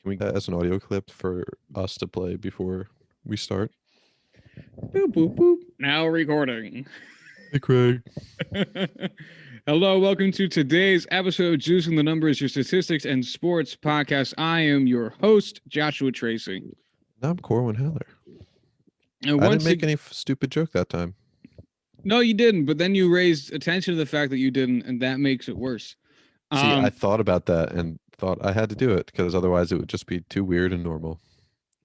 Can we get that as an audio clip for us to play before we start? Boop, boop, boop. Now recording. Hey, Craig. Hello, welcome to today's episode of Juicing the Numbers, your statistics and sports podcast. I am your host, Joshua Tracy. I'm Corwin Heller. And I didn't make any stupid joke that time. No, you didn't, but then you raised attention to the fact that you didn't, and that makes it worse. See, I thought about that and thought I had to do it because otherwise it would just be too weird and normal.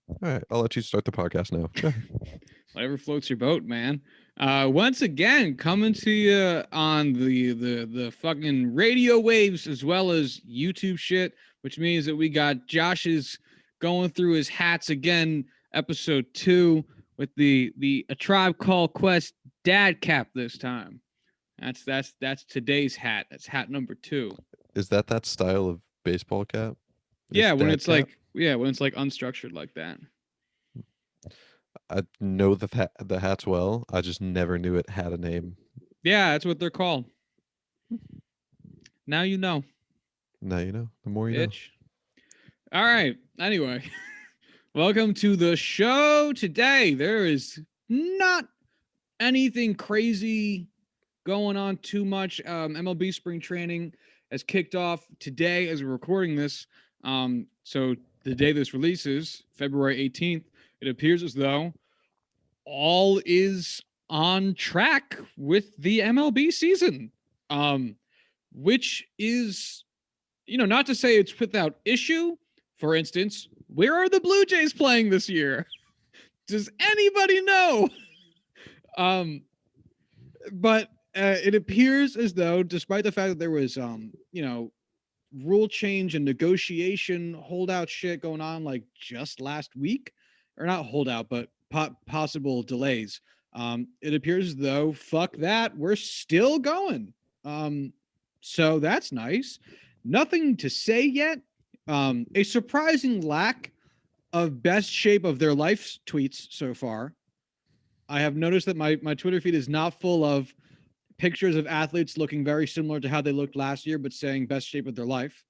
All right, I'll let you start the podcast now. Whatever floats your boat, man. Once again, coming to you on the fucking radio waves as well as YouTube shit, which means that we got Josh's going through his hats again, episode 2 with the A Tribe Called Quest dad cap this time. That's today's hat. That's hat number 2. Is that style of baseball cap? Yeah, when it's cap? When it's like unstructured like that. I know the hats well. I just never knew it had a name. Yeah, that's what they're called. Now you know. Now you know. The more you know. All right. Anyway, welcome to the show today. There is not anything crazy going on too much. MLB spring training has kicked off today as we're recording this. So the day this releases, February 18th, it appears as though all is on track with the MLB season, which is, not to say it's without issue. For instance, where are the Blue Jays playing this year? Does anybody know? But it appears as though, despite the fact that there was, rule change and negotiation holdout shit going on like just last week, or not holdout, but possible delays. It appears as though, fuck that, we're still going. So that's nice. Nothing to say yet. A surprising lack of best shape of their life tweets so far. I have noticed that my Twitter feed is not full of pictures of athletes looking very similar to how they looked last year, but saying best shape of their life.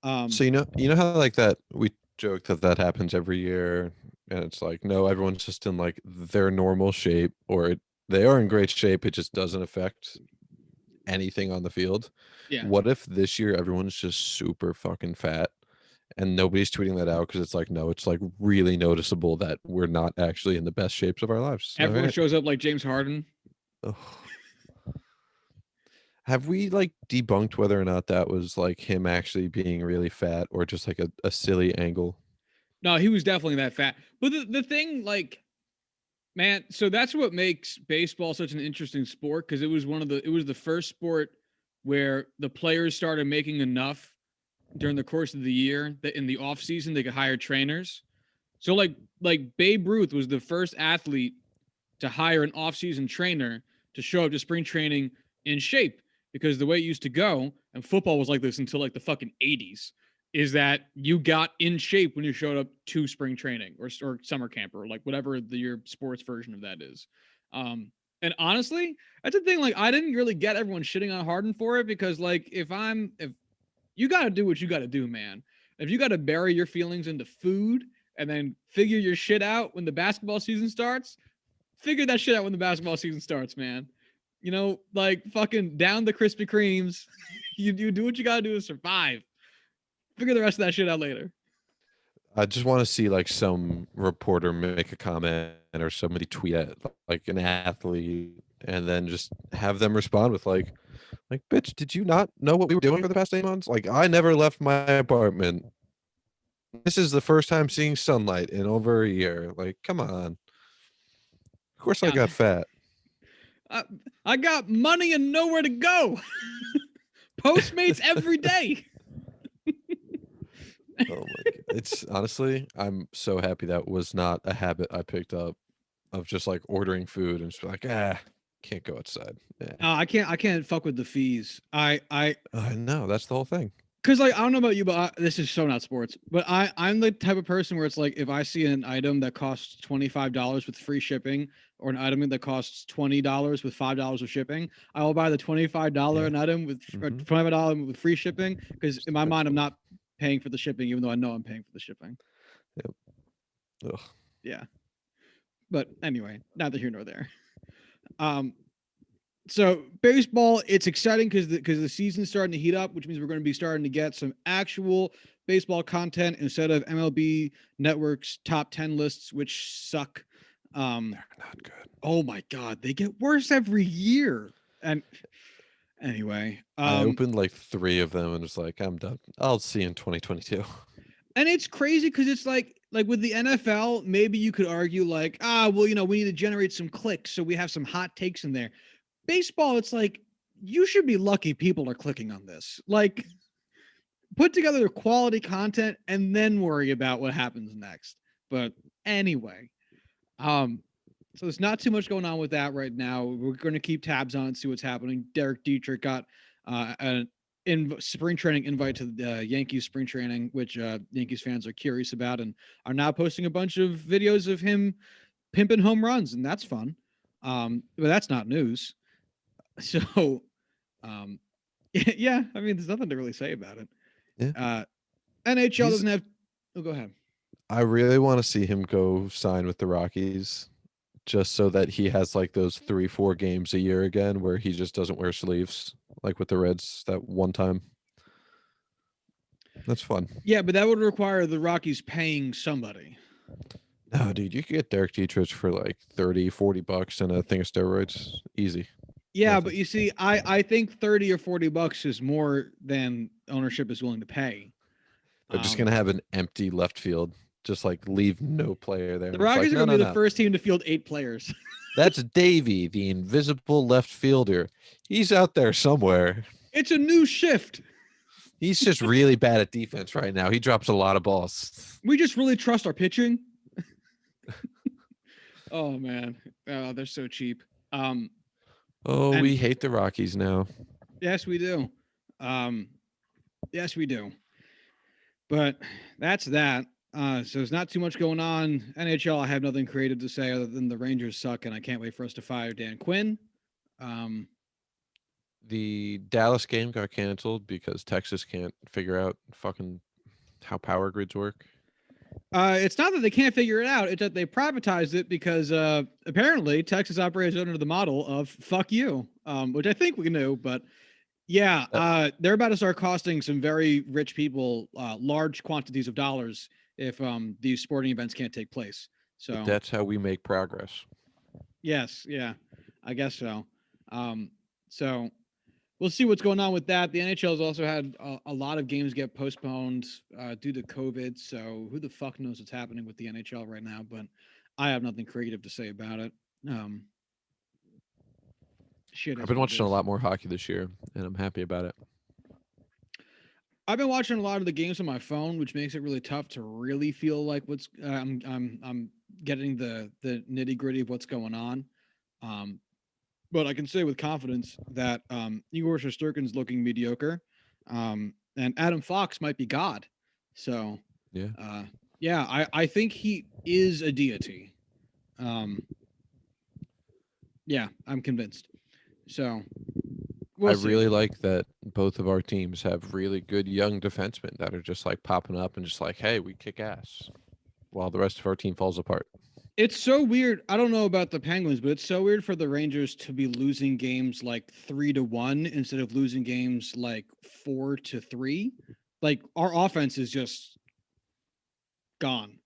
So you know how like that we joke that happens every year, and it's like, no, everyone's just in like their normal shape, or they are in great shape. It just doesn't affect anything on the field. Yeah. What if this year everyone's just super fucking fat and nobody's tweeting that out because it's like, no, it's like really noticeable that we're not actually in the best shapes of our lives. Everyone shows up like James Harden. Ugh. Have we like debunked whether or not that was like him actually being really fat or just like a silly angle? No, he was definitely that fat. But the thing, like, man, so that's what makes baseball such an interesting sport, because it was the first sport where the players started making enough during the course of the year that in the off season they could hire trainers. So like Babe Ruth was the first athlete to hire an off-season trainer to show up to spring training in shape, because the way it used to go, and football was like this until like the fucking 80s, is that you got in shape when you showed up to spring training or summer camp or like whatever your sports version of that is. And honestly, that's the thing. Like, I didn't really get everyone shitting on Harden for it, because like if you got to do what you got to do, man. If you got to bury your feelings into food and then figure your shit out when the basketball season starts, figure that shit out when the basketball season starts, man. Like fucking down the Krispy Kremes. you do what you got to do to survive. Figure the rest of that shit out later. I just want to see like some reporter make a comment or somebody tweet at like an athlete and then just have them respond with like, bitch, did you not know what we were doing for the past 8 months? Like, I never left my apartment. This is the first time seeing sunlight in over a year. Like, come on. Of course I got fat. I got money and nowhere to go. Postmates every day. Oh my God. It's honestly, I'm so happy that was not a habit I picked up of just like ordering food and just like, can't go outside. Yeah. I can't fuck with the fees. I know, that's the whole thing. Because like, I don't know about you, but this is so not sports, but I'm the type of person where it's like, if I see an item that costs $25 with free shipping, or an item that costs $20 with $5 of shipping, I will buy the $25 an item with $25 with free shipping, because in my mind, I'm not paying for the shipping, even though I know I'm paying for the shipping. Yep. Ugh. Yeah. But anyway, neither here nor there. Um, so baseball, it's exciting because the season's starting to heat up, which means we're going to be starting to get some actual baseball content instead of MLB Network's top 10 lists, which suck. They're not good. Oh my god, they get worse every year. And anyway, I opened like 3 of them and was like, I'm done. I'll see you in 2022. and it's crazy because it's like with the NFL, maybe you could argue like, well, we need to generate some clicks, so we have some hot takes in there. Baseball, it's like you should be lucky people are clicking on this. Like, put together quality content and then worry about what happens next. But anyway, so there's not too much going on with that right now. We're going to keep tabs on it, see what's happening. Derek Dietrich got an spring training invite to the Yankees spring training, which Yankees fans are curious about, and are now posting a bunch of videos of him pimping home runs, and that's fun. But that's not news. So, yeah, I mean, there's nothing to really say about it. Yeah. NHL doesn't have. Oh, go ahead. I really want to see him go sign with the Rockies, just so that he has like those 3-4 games a year again where he just doesn't wear sleeves, like with the Reds that one time. That's fun. Yeah, but that would require the Rockies paying somebody. No, dude, you could get Derek Dietrich for like 30-40 bucks and a thing of steroids. Easy. Yeah, Nothing. but you see, I think 30 or 40 bucks is more than ownership is willing to pay. They're just gonna have an empty left field, just like leave no player there. The And it's Rockies like, are going to no, be no, the no. first team to field 8 players. That's Davey, the invisible left fielder. He's out there somewhere. It's a new shift. He's just really bad at defense right now. He drops a lot of balls. We just really trust our pitching. Oh man, they're so cheap. We hate the Rockies now. Yes, we do. Yes, we do. But that's that. So there's not too much going on. NHL, I have nothing creative to say other than the Rangers suck, and I can't wait for us to fire Dan Quinn. The Dallas game got canceled because Texas can't figure out fucking how power grids work. It's not that they can't figure it out; it's that they privatized it because apparently Texas operates under the model of "fuck you," which I think we knew, but yeah, they're about to start costing some very rich people large quantities of dollars if these sporting events can't take place. So but that's how we make progress. Yes, yeah, I guess so. So we'll see what's going on with that. The NHL has also had a lot of games get postponed due to COVID. So who the fuck knows what's happening with the NHL right now? But I have nothing creative to say about it. Shit. I've been watching a lot more hockey this year, and I'm happy about it. I've been watching a lot of the games on my phone, which makes it really tough to really feel like what's I'm getting the nitty gritty of what's going on. But I can say with confidence that Igor Shesterkin's looking mediocre, and Adam Fox might be God. So yeah, I think he is a deity. Yeah, I'm convinced. So I really like that both of our teams have really good young defensemen that are just like popping up and just like, hey, we kick ass, while the rest of our team falls apart. It's so weird. I don't know about the Penguins, but it's so weird for the Rangers to be losing games like 3-1 instead of losing games like 4-3. Like our offense is just gone.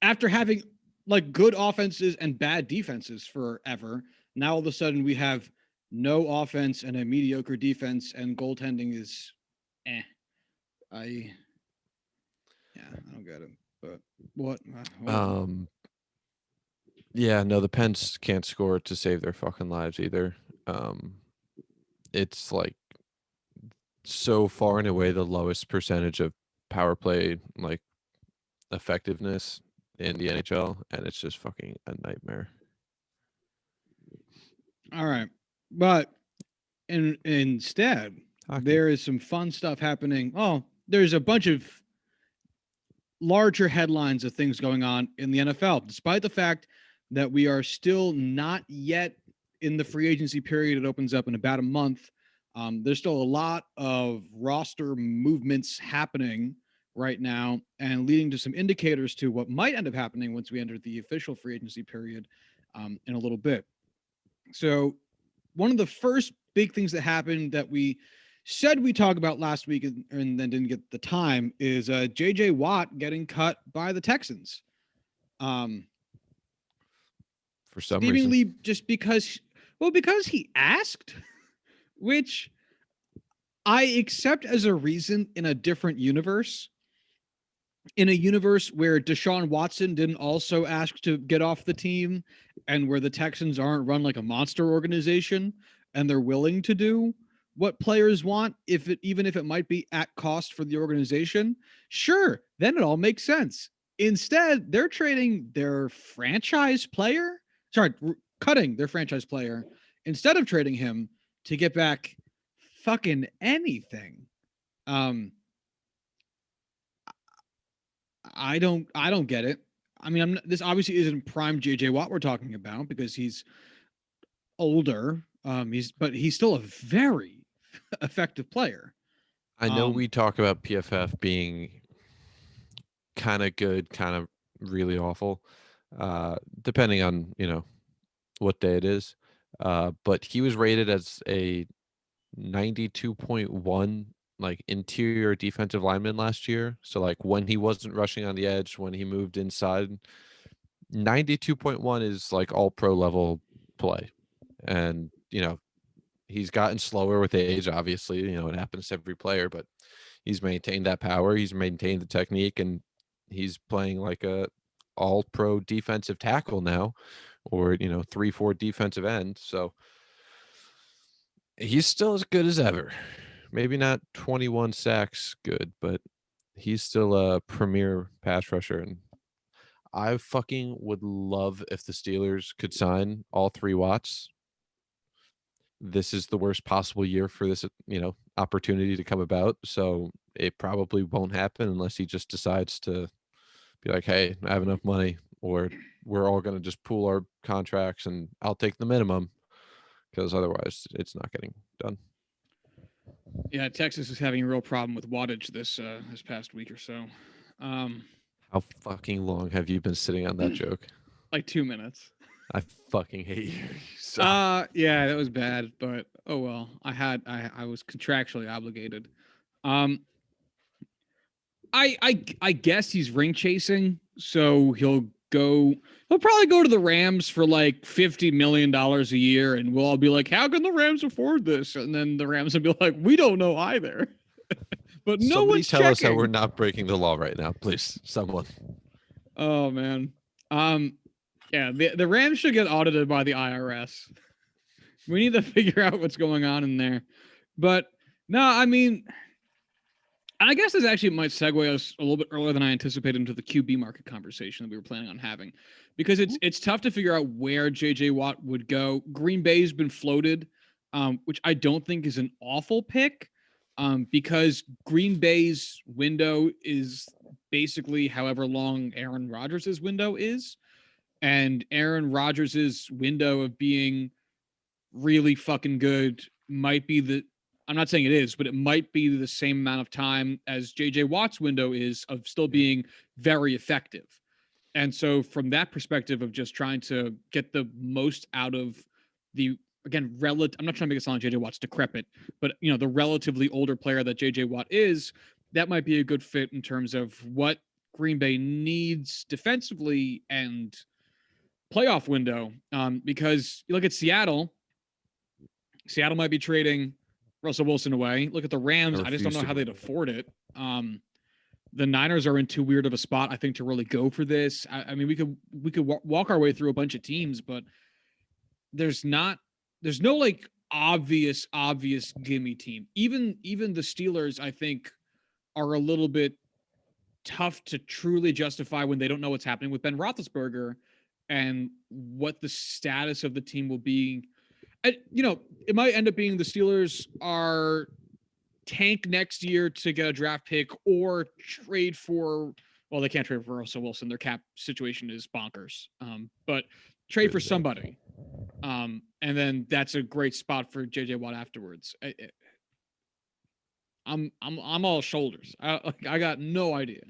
After having like good offenses and bad defenses forever, now all of a sudden we have no offense and a mediocre defense, and goaltending is I don't get it. But what? Yeah, no, the Pens can't score to save their fucking lives either. It's like so far and away the lowest percentage of power play like effectiveness in the NHL, and it's just fucking a nightmare. All right. But instead, Hockey. there is some fun stuff happening. Oh, there's a bunch of larger headlines of things going on in the NFL, despite the fact that we are still not yet in the free agency period. It opens up in about a month. There's still a lot of roster movements happening right now and leading to some indicators to what might end up happening once we enter the official free agency period in a little bit. So, one of the first big things that happened that we said we talk about last week and then didn't get the time is JJ Watt getting cut by the Texans. Um, For some reason. Seemingly just because he asked, which I accept as a reason in a different universe. In a universe where Deshaun Watson didn't also ask to get off the team and where the Texans aren't run like a monster organization and they're willing to do what players want, even if it might be at cost for the organization, sure, then it all makes sense. Instead, they're trading their franchise player, sorry, cutting their franchise player instead of trading him to get back fucking anything. Um, I don't get it. I mean, this obviously isn't prime JJ Watt we're talking about because he's older. But he's still a very effective player. I know Um, we talk about PFF being kind of good, kind of really awful, depending on, what day it is. But he was rated as a 92.1 like interior defensive lineman last year. So like when he wasn't rushing on the edge, when he moved inside, 92.1 is like all pro level play. And, he's gotten slower with age, obviously, it happens to every player, but he's maintained that power, he's maintained the technique, and he's playing like a all pro defensive tackle now, or 3-4 defensive end. So he's still as good as ever. Maybe not 21 sacks good, but he's still a premier pass rusher. And I fucking would love if the Steelers could sign all three Watts. This is the worst possible year for this, opportunity to come about. So it probably won't happen unless he just decides to be like, hey, I have enough money, or we're all going to just pool our contracts and I'll take the minimum, because otherwise it's not getting done. yeah, Texas is having a real problem with wattage this past week or so. Um, How fucking long have you been sitting on that joke? like 2 minutes. I fucking hate you. So Yeah, that was bad, but oh well. I was contractually obligated. Um, I guess he's ring chasing, so he'll probably go to the Rams for like $50 million a year, and we'll all be like, how can the Rams afford this? And then the Rams will be like, we don't know either. But no somebody one's tell us that we're checking. not breaking the law right now, please. Someone. Oh man. Yeah, the Rams should get audited by the IRS. We need to figure out what's going on in there. But no, I mean, I guess this actually might segue us a little bit earlier than I anticipated into the QB market conversation that we were planning on having, because it's tough to figure out where JJ Watt would go. Green Bay's been floated, which I don't think is an awful pick, because Green Bay's window is basically however long Aaron Rodgers' window is, and Aaron Rodgers' window of being really fucking good might be I'm not saying it is, but it might be the same amount of time as JJ Watt's window is of still being very effective. And so from that perspective of just trying to get the most out of the again, I'm not trying to make it sound like JJ Watt's decrepit, but the relatively older player that JJ Watt is, that might be a good fit in terms of what Green Bay needs defensively and playoff window. Because you look at Seattle might be trading Russell Wilson away. Look at the Rams. I just don't know how they'd afford it. The Niners are in too weird of a spot, I think, to really go for this. I mean, we could walk our way through a bunch of teams, but there's no like obvious gimme team. Even the Steelers, I think, are a little bit tough to truly justify when they don't know what's happening with Ben Roethlisberger and what the status of the team will be. It might end up being the Steelers are tank next year to get a draft pick or trade for. Well, they can't trade for Russell Wilson. Their cap situation is bonkers. But trade for somebody. And then that's a great spot for JJ Watt afterwards. I'm all shoulders. I got no idea.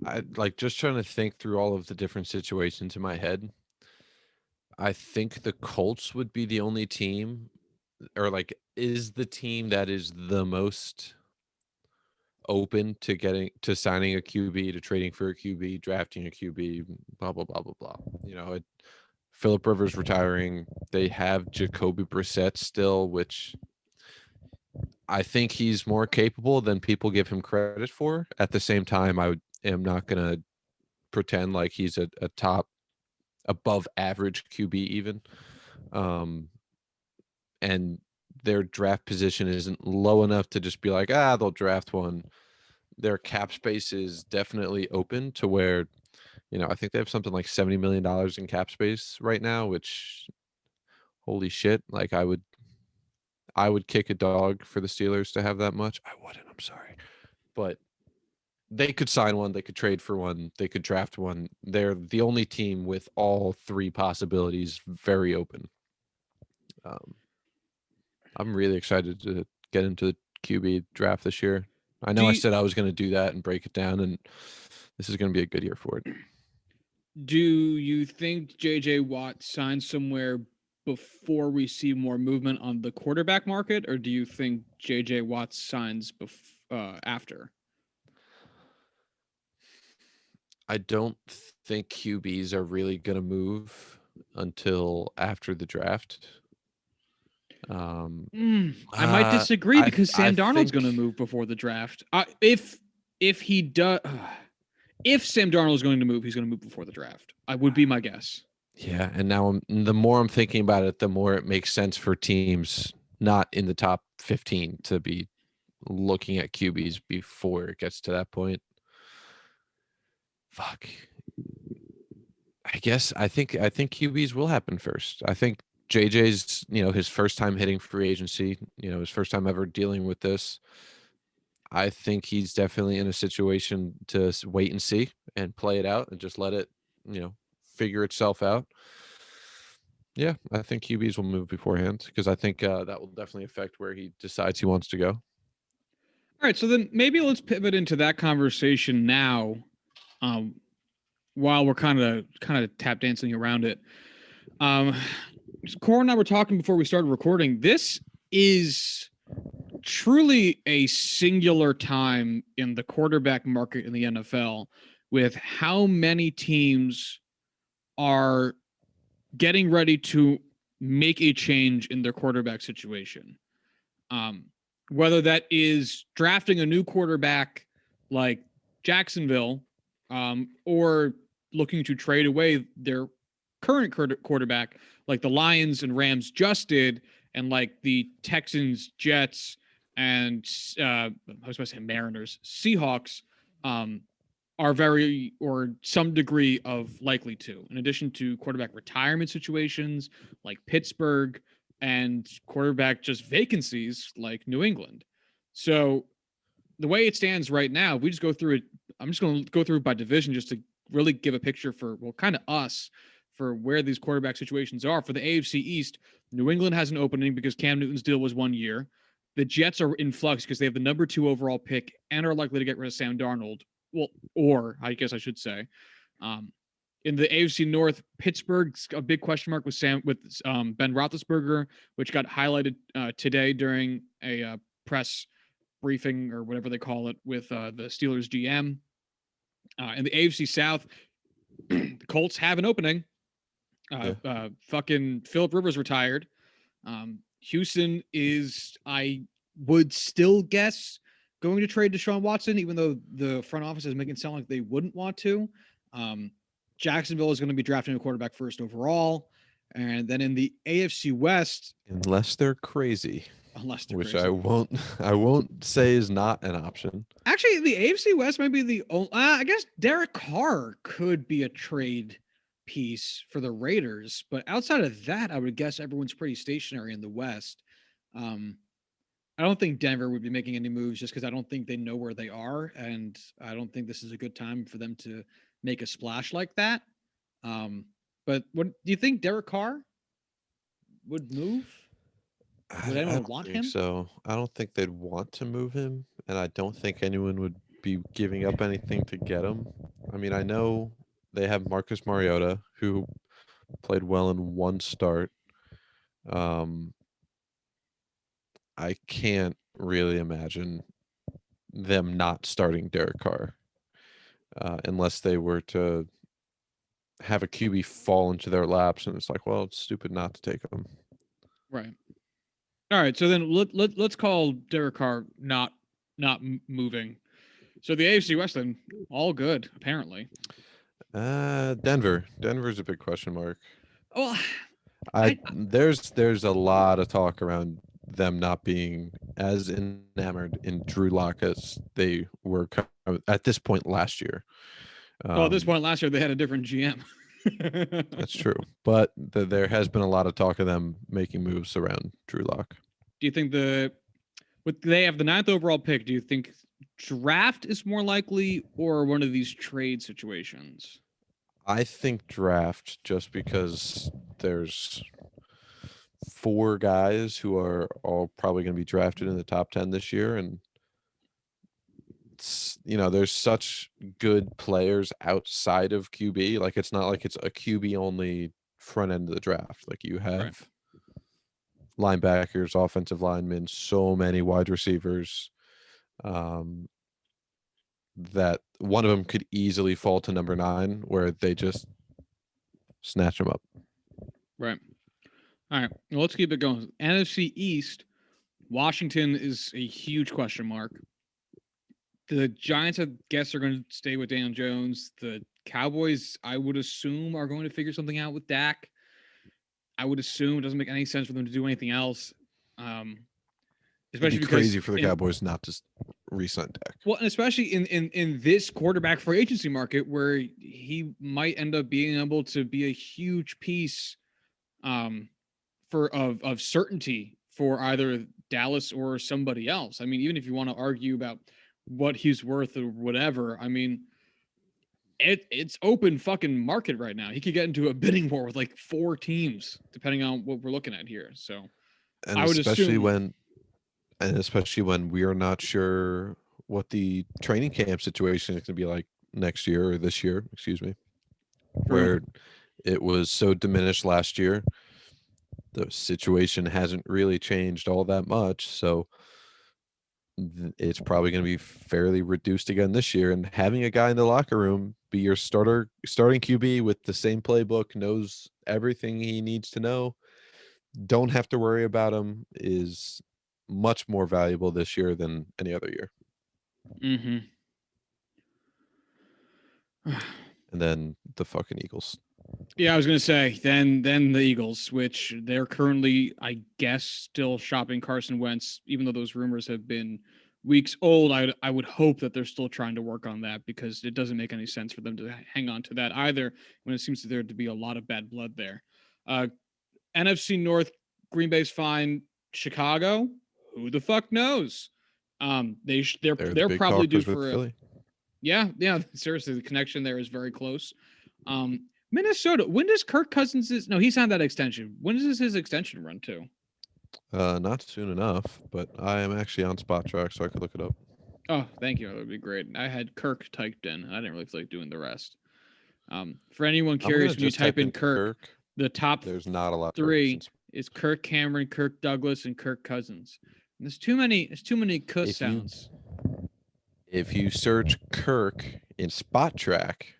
I like just trying to think through all of the different situations in my head. I think the Colts would be the only team, or like is the team that is the most open to getting to signing a QB, to trading for a QB, drafting a QB, blah blah blah blah blah. Philip Rivers retiring. They have Jacoby Brissett still, which I think he's more capable than people give him credit for. At the same time, am not gonna pretend like he's a top above average QB even. Um, and their draft position isn't low enough to just be like, they'll draft one. Their cap space is definitely open to where, I think they have something like $70 million in cap space right now, which holy shit, like I would kick a dog for the Steelers to have that much. I wouldn't, I'm sorry. But they could sign one, they could trade for one, they could draft one. They're the only team with all three possibilities very open. Um, I'm really excited to get into the QB draft this year. I Do know I you, said I was going to do that and break it down, and this is going to be a good year for it. do you think JJ Watt signs somewhere before we see more movement on the quarterback market, or do you think JJ Watt signs after? I don't think QBs are really going to move until after the draft. I might disagree because I Sam Darnold's going to think move before the draft. If he does, if Sam Darnold is going to move, he's going to move before the draft. I would be my guess. yeah, and now the more I'm thinking about it, the more it makes sense for teams not in the top 15 to be looking at QBs before it gets to that point. Fuck. I think QBs will happen first. I think JJ's, his first time hitting free agency, his first time ever dealing with this. I think he's definitely in a situation to wait and see and play it out and just let it, figure itself out. Yeah, I think QBs will move beforehand because I think that will definitely affect where he decides he wants to go. All right, so then maybe let's pivot into that conversation now. Um, while we're kind of tap dancing around it. Um, Cora and I were talking before we started recording. This is truly a singular time in the quarterback market in the NFL with how many teams are getting ready to make a change in their quarterback situation. Um, whether that is drafting a new quarterback like Jacksonville, or looking to trade away their current quarterback like the Lions and Rams just did, and like the Texans, Jets, and I was going to say Mariners, Seahawks, um, are very or some degree of likely to, in addition to quarterback retirement situations like Pittsburgh and quarterback just vacancies like New England. So the way it stands right now, we just go through it. I'm just going to go through it by division just to really give a picture for, well, kind of us for where these quarterback situations are. For the AFC East, New England has an opening because Cam Newton's deal was 1 year. The Jets are in flux because they have the number 2 overall pick and are likely to get rid of Sam Darnold. Well, or I guess I should say, in the AFC North, Pittsburgh's a big question mark with Ben Roethlisberger, which got highlighted today during a press briefing or whatever they call it with the Steelers GM. In the AFC South, the Colts have an opening. Fucking Philip Rivers retired. Houston is, I would still guess, going to trade Deshaun Watson, even though the front office is making it sound like they wouldn't want to. Jacksonville is going to be drafting a quarterback first overall. And then in the AFC West, Unless they're crazy. Which crazy. I won't say is not an option. Actually, the AFC West might be the only, I guess Derek Carr could be a trade piece for the Raiders, but outside of that, I would guess everyone's pretty stationary in the West. I don't think Denver would be making any moves just because I don't think they know where they are, and I don't think this is a good time for them to make a splash like that. But what do you think Derek Carr would move? Would I anyone don't want think him? so. I don't think they'd want to move him, and I don't think anyone would be giving up anything to get him. I mean, I know they have Marcus Mariota, who played well in one start. Um, I can't really imagine them not starting Derek Carr unless they were to have a QB fall into their laps, and it's like, well, it's stupid not to take him. Right. All right. So then let's call Derek Carr not moving. So the AFC West then all good apparently. Denver. Denver's a big question mark. Well, I I there's a lot of talk around them not being as enamored in Drew Lock as they were at this point last year. well at this Um, point last year they had a different GM. that's true, but there has been a lot of talk of them making moves around Drew Lock. Do you think they have the ninth overall pick? Do you think draft is more likely or one of these trade situations? I think draft just because there's four guys who are all probably going to be drafted in the top 10 this year, and there's such good players outside of QB. Like, it's not like it's a QB only front end of the draft. Like, you Right. have linebackers, offensive linemen, so many wide receivers, um, that one of them could easily fall to number 9 where they just snatch them up. Right. All right. Well, let's keep it going. NFC East, Washington is a huge question mark. The Giants, I guess, are going to stay with Daniel Jones. The Cowboys, I would assume, are going to figure something out with Dak. I would assume it doesn't make any sense for them to do anything else. It'd be Especially because crazy for the Cowboys not to re-sign Dak. well, and especially in this quarterback free agency market where he might end up being able to be a huge piece of certainty for either Dallas or somebody else. I mean, even if you want to argue about what he's worth or whatever, I mean, it's open fucking market right now. He could get into a bidding war with like 4 teams, depending on what we're looking at here. So And I would assume, especially when we are not sure what the training camp situation is going to be like next year or this year, excuse me, where it was so diminished last year. The situation hasn't really changed all that much, so it's probably going to be fairly reduced again this year. And having a guy in the locker room be your starting QB with the same playbook, knows everything he needs to know, don't have to worry about him, is much more valuable this year than any other year. mm-hmm. And then the fucking Eagles. Yeah, I was gonna say then the Eagles, which they're currently, I guess, still shopping Carson Wentz, even though those rumors have been weeks old. I would hope that they're still trying to work on that because it doesn't make any sense for them to hang on to that either when it seems to there to be a lot of bad blood there. Uh, NFC North, Green Bay's fine. Chicago, who the fuck knows? They're the big probably due talkers with for Philly. yeah. Seriously, the connection there is very close. Minnesota. When does Kirk Cousins no? He signed that extension. When does his extension run to? Not soon enough, but I am actually on Spot Track, so I could look it up. Oh, thank you. That would be great. I had Kirk typed in. I didn't really feel like doing the rest. For anyone curious, when you type in Kirk, the top there's not a lot. 3 is Kirk Cameron, Kirk Douglas, and Kirk Cousins. And there's too many. There's too many cuss sounds. If you search Kirk in Spot Track,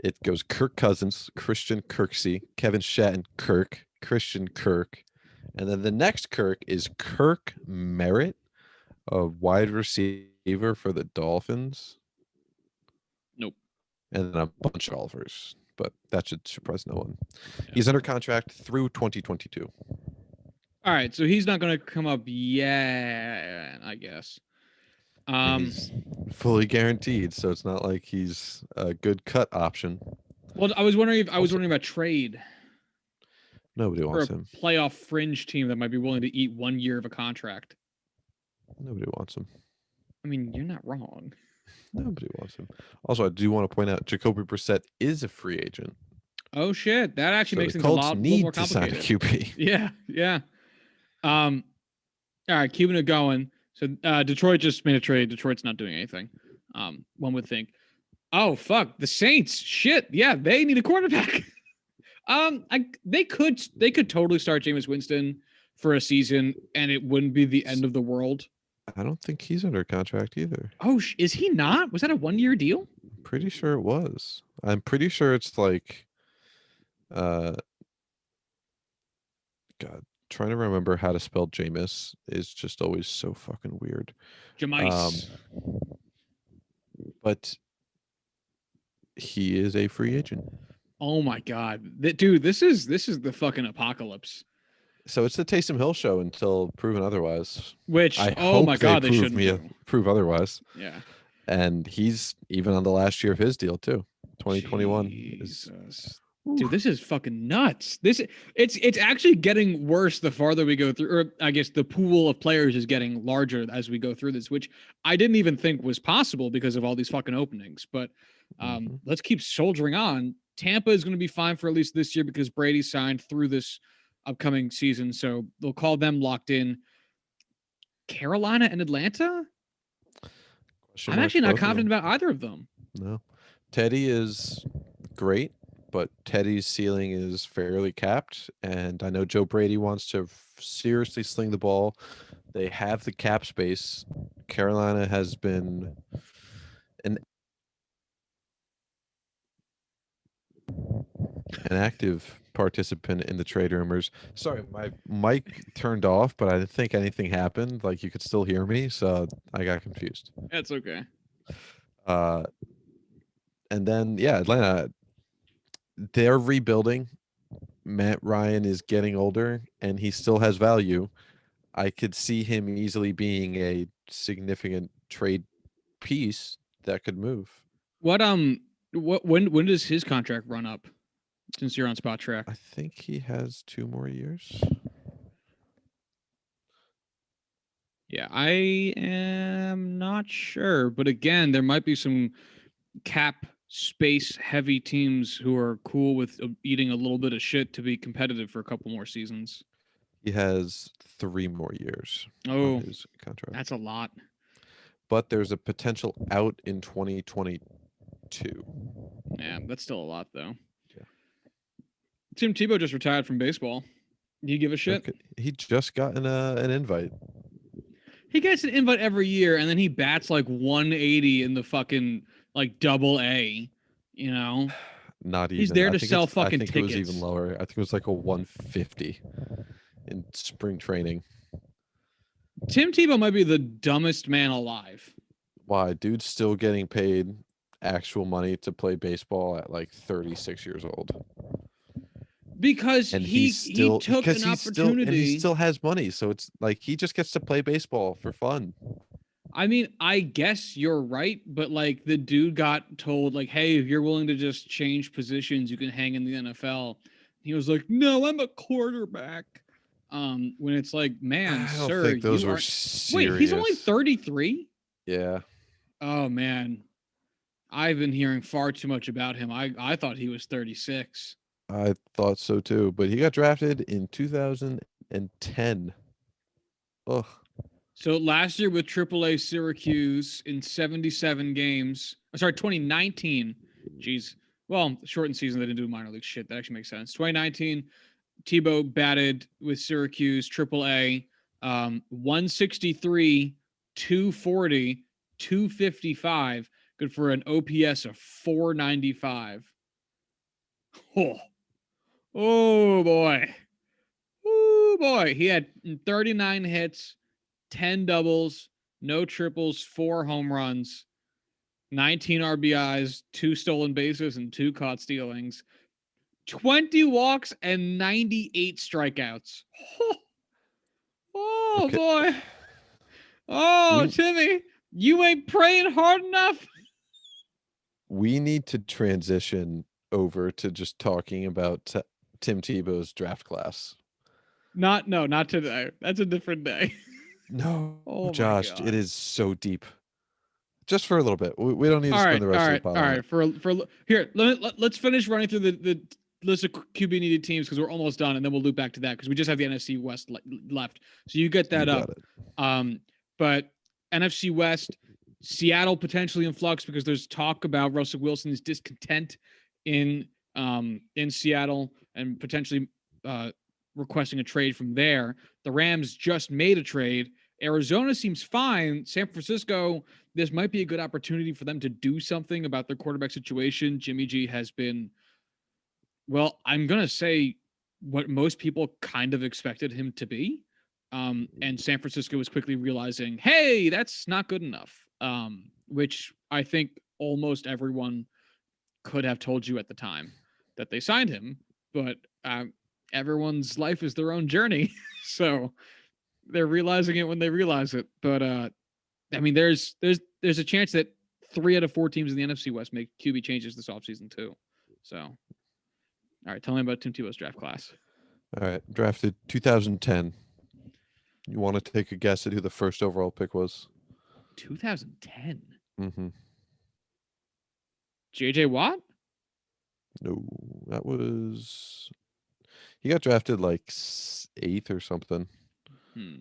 it goes Kirk Cousins, Christian Kirksey, Kevin Shatton, Kirk, Christian Kirk, and then the next Kirk is Kirk Merritt, a wide receiver for the Dolphins. Nope. And then a bunch of offers, but that should surprise no one. Yeah. He's under contract through 2022. All right, so he's not going to come up yet, I guess. He's fully guaranteed, so it's not like he's a good cut option. Well, I was wondering about trade. Nobody wants him. Playoff fringe team that might be willing to eat 1 year of a contract. Nobody wants him. I mean, you're not wrong. Nobody wants him. Also, I do want to point out Jacoby Brissett is a free agent. Oh shit, that actually makes things a lot more complicated. To sign a QB. Yeah. All right, keeping it going. So Detroit just made a trade. Detroit's not doing anything. One would think. Oh fuck, the Saints. Shit, yeah, they need a quarterback. They could totally start Jameis Winston for a season, and it wouldn't be the end of the world. I don't think he's under contract either. Oh, is he not? Was that a 1-year deal? I'm pretty sure it was. I'm pretty sure it's like, uh, God, trying to remember how to spell Jameis is just always so fucking weird. Jameis. But he is a free agent. Oh my god, dude, this is the fucking apocalypse. So it's the Taysom Hill show until proven otherwise. Which, I oh hope my god, they shouldn't prove otherwise. Yeah. And he's even on the last year of his deal too. 2021 is, dude, this is fucking nuts. It's actually getting worse the farther we go through, or I guess the pool of players is getting larger as we go through this, which I didn't even think was possible because of all these fucking openings. But let's keep soldiering on. Tampa is going to be fine for at least this year because Brady signed through this upcoming season, so they'll call them locked in. Carolina and Atlanta? I'm actually not confident about either of them. No. Teddy is great, but Teddy's ceiling is fairly capped. And I know Joe Brady wants to seriously sling the ball. They have the cap space. Carolina has been an active participant in the trade rumors. Sorry, my mic turned off, but I didn't think anything happened. Like you could still hear me, so I got confused. That's okay. And then Atlanta, they're rebuilding. Matt Ryan is getting older and he still has value. I could see him easily being a significant trade piece that could move. When does his contract run up? Since you're on Spot Track, I think he has 2 more years. Yeah, I am not sure, but again, there might be some cap space heavy teams who are cool with eating a little bit of shit to be competitive for a couple more seasons. He has 3 more years on his contract. That's a lot. But there's a potential out in 2022. Yeah, that's still a lot though. Yeah. Tim Tebow just retired from baseball. Do you give a shit? Okay. He just got an invite. He gets an invite every year, and then he bats like 180 in the fucking like double A. You know, not even. He's there to sell fucking tickets. It was even lower. I think it was like a 150 in spring training. Tim Tebow might be the dumbest man alive. Why? Dude's still getting paid actual money to play baseball at like 36 years old. Because he took an opportunity. And he still has money. So it's like he just gets to play baseball for fun. I mean, I guess you're right. But like the dude got told like, hey, if you're willing to just change positions, you can hang in the NFL. He was like, no, I'm a quarterback. When it's like, man, I don't think those were serious. Wait, he's only 33? Yeah. Oh, man. I've been hearing far too much about him. I thought he was 36. I thought so too, but he got drafted in 2010. Ugh. So last year with AAA Syracuse in 77 games. I'm sorry, 2019. Jeez. Well, shortened season, they didn't do minor league shit. That actually makes sense. 2019, Tebow batted with Syracuse AAA, 163, 240, 255. Good for an OPS of 495. Oh boy. Oh boy. He had 39 hits, 10 doubles, no triples, 4 home runs, 19 RBIs, 2 stolen bases, and 2 caught stealings, 20 walks, and 98 strikeouts. Oh okay. Boy. Oh, Timmy, you ain't praying hard enough. We need to transition over to just talking about Tim Tebow's draft class. Not today. That's a different day. No, Josh, it is so deep. Just for a little bit. We don't need to spend the rest of the podcast. All right. For here, let's finish running through the list of QB needed teams because we're almost done, and then we'll loop back to that because we just have the NFC West left. So you get that up. But NFC West, Seattle potentially in flux because there's talk about Russell Wilson's discontent in Seattle and potentially requesting a trade from there. The Rams just made a trade. Arizona seems fine. San Francisco, this might be a good opportunity for them to do something about their quarterback situation. Jimmy G has been, well, I'm going to say what most people kind of expected him to be. And San Francisco was quickly realizing, hey, that's not good enough, which I think almost everyone could have told you at the time that they signed him. But everyone's life is their own journey. So they're realizing it when they realize it. But I mean, there's a chance that 3 out of 4 teams in the NFC West make QB changes this offseason too. So, all right, tell me about Tim Tebow's draft class. All right, drafted 2010. You want to take a guess at who the first overall pick was? 2010. Mm-hmm. J.J. Watt? No, that was... He got drafted like 8th or something. No,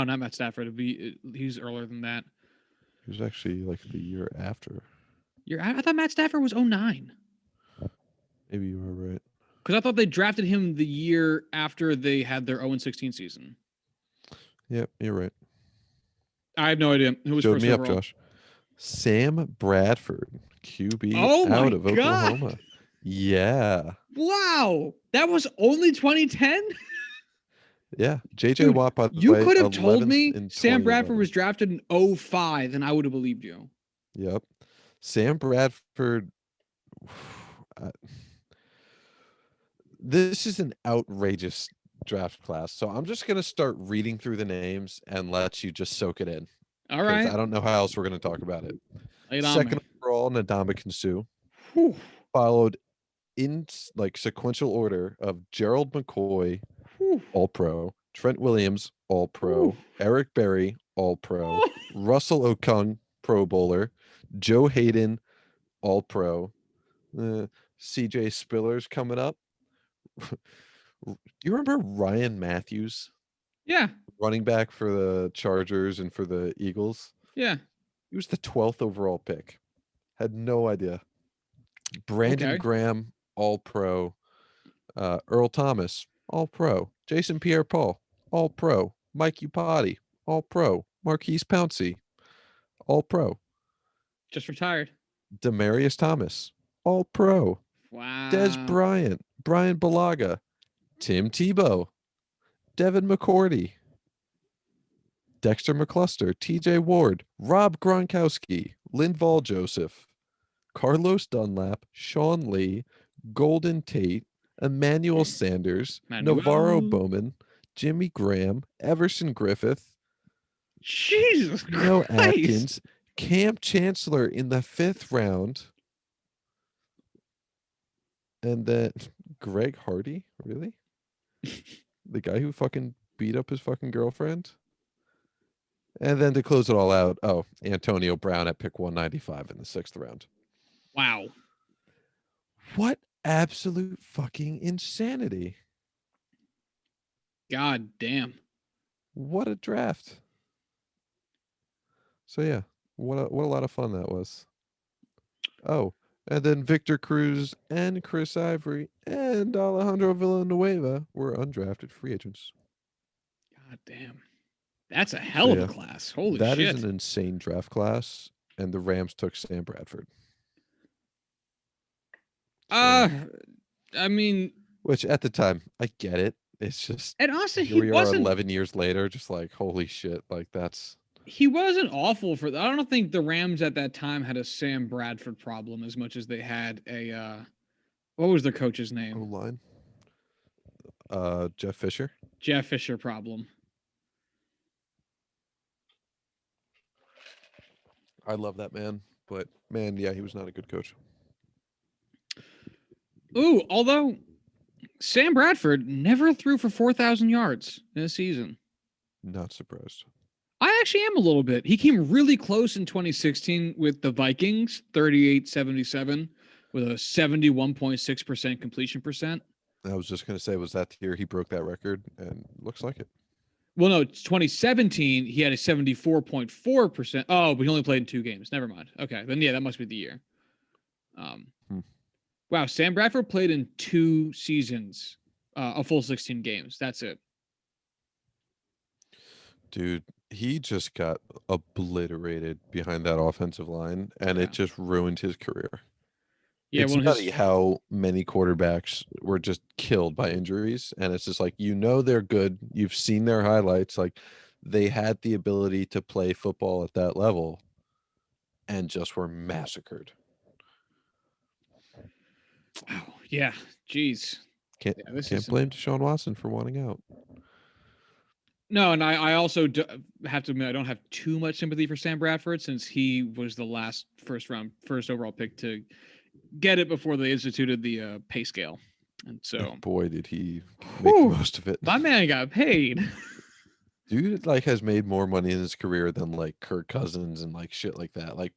not Matt Stafford. He's earlier than that. He was actually like the year after. I thought Matt Stafford was 09. Maybe you were right. Because I thought they drafted him the year after they had their 0-16 season. Yep, you're right. I have no idea who was Showed first me overall. up, Josh. Sam Bradford, QB out of Oklahoma. Yeah. Wow. That was only 2010? Yeah. J.J. Watt, by the you way, could have told me Sam 2011. Bradford was drafted in 05 and I would have believed you. Yep. Sam Bradford. This is an outrageous draft class. So I'm just going to start reading through the names and let you just soak it in. All right. I don't know how else we're going to talk about it. Second overall, Ndamukong Suh. Followed in like sequential order of Gerald McCoy, All-Pro, Trent Williams, All-Pro, Eric Berry, All-Pro, Russell Okung, Pro Bowler, Joe Hayden, All-Pro, CJ Spiller's coming up. You remember Ryan Matthews? Yeah. Running back for the Chargers and for the Eagles? Yeah. He was the 12th overall pick. Had no idea. Brandon Graham, All-Pro. Earl Thomas, All-Pro. Jason Pierre-Paul, All-Pro. Mike Upati, All-Pro. Marquise Pouncey, All-Pro. Just retired. Demarius Thomas, All-Pro. Wow. Des Bryant, Brian Balaga, Tim Tebow, Devin McCourty, Dexter McCluster, TJ Ward, Rob Gronkowski, Linval Joseph, Carlos Dunlap, Sean Lee, Golden Tate, Emmanuel Sanders, Navarro Bowman, Jimmy Graham, Everson Griffith, Jesus Christ. Atkins, Cam Chancellor in the 5th round, and then Greg Hardy, really? The guy who fucking beat up his fucking girlfriend? And then to close it all out, Antonio Brown at pick 195 in the 6th round. Wow. What absolute fucking insanity. God damn. What a draft. So yeah, what a lot of fun that was. Oh, and then Victor Cruz and Chris Ivory and Alejandro Villanueva were undrafted free agents. God damn. That's a hell of a class. Holy shit. That is an insane draft class, and the Rams took Sam Bradford. I mean, which at the time, I get it. It's just, and also we are 11 years later, just like, holy shit, like that's. He wasn't awful for. I don't think the Rams at that time had a Sam Bradford problem as much as they had a. What was their coach's name? O-line. Jeff Fisher. Jeff Fisher problem. I love that man, but man, yeah, he was not a good coach. Ooh, although Sam Bradford never threw for 4,000 yards in a season. Not surprised. I actually am a little bit. He came really close in 2016 with the Vikings, 38-77, with a 71.6% completion percent. I was just gonna say, was that the year he broke that record? And looks like it. Well, no, it's 2017. He had a 74.4%. Oh, but he only played in 2 games. Never mind. Okay, then yeah, that must be the year. Hmm. Wow, Sam Bradford played in 2 seasons, a full 16 games. That's it. Dude, he just got obliterated behind that offensive line, and Yeah. it just ruined his career. Yeah, It's well, nutty his how many quarterbacks were just killed by injuries, and it's just like, they're good. You've seen their highlights, like they had the ability to play football at that level and just were massacred. wow. Yeah, jeez. Can't Yeah, this can't isn't. blame Deshaun Watson for wanting out. No, and I also have to admit I don't have too much sympathy for Sam Bradford since he was the last first overall pick to get it before they instituted the pay scale, and so And boy, did he make the whew, most of it. my man got paid. Dude, like, has made more money in his career than, like, Kirk Cousins and, like, shit like that. Like,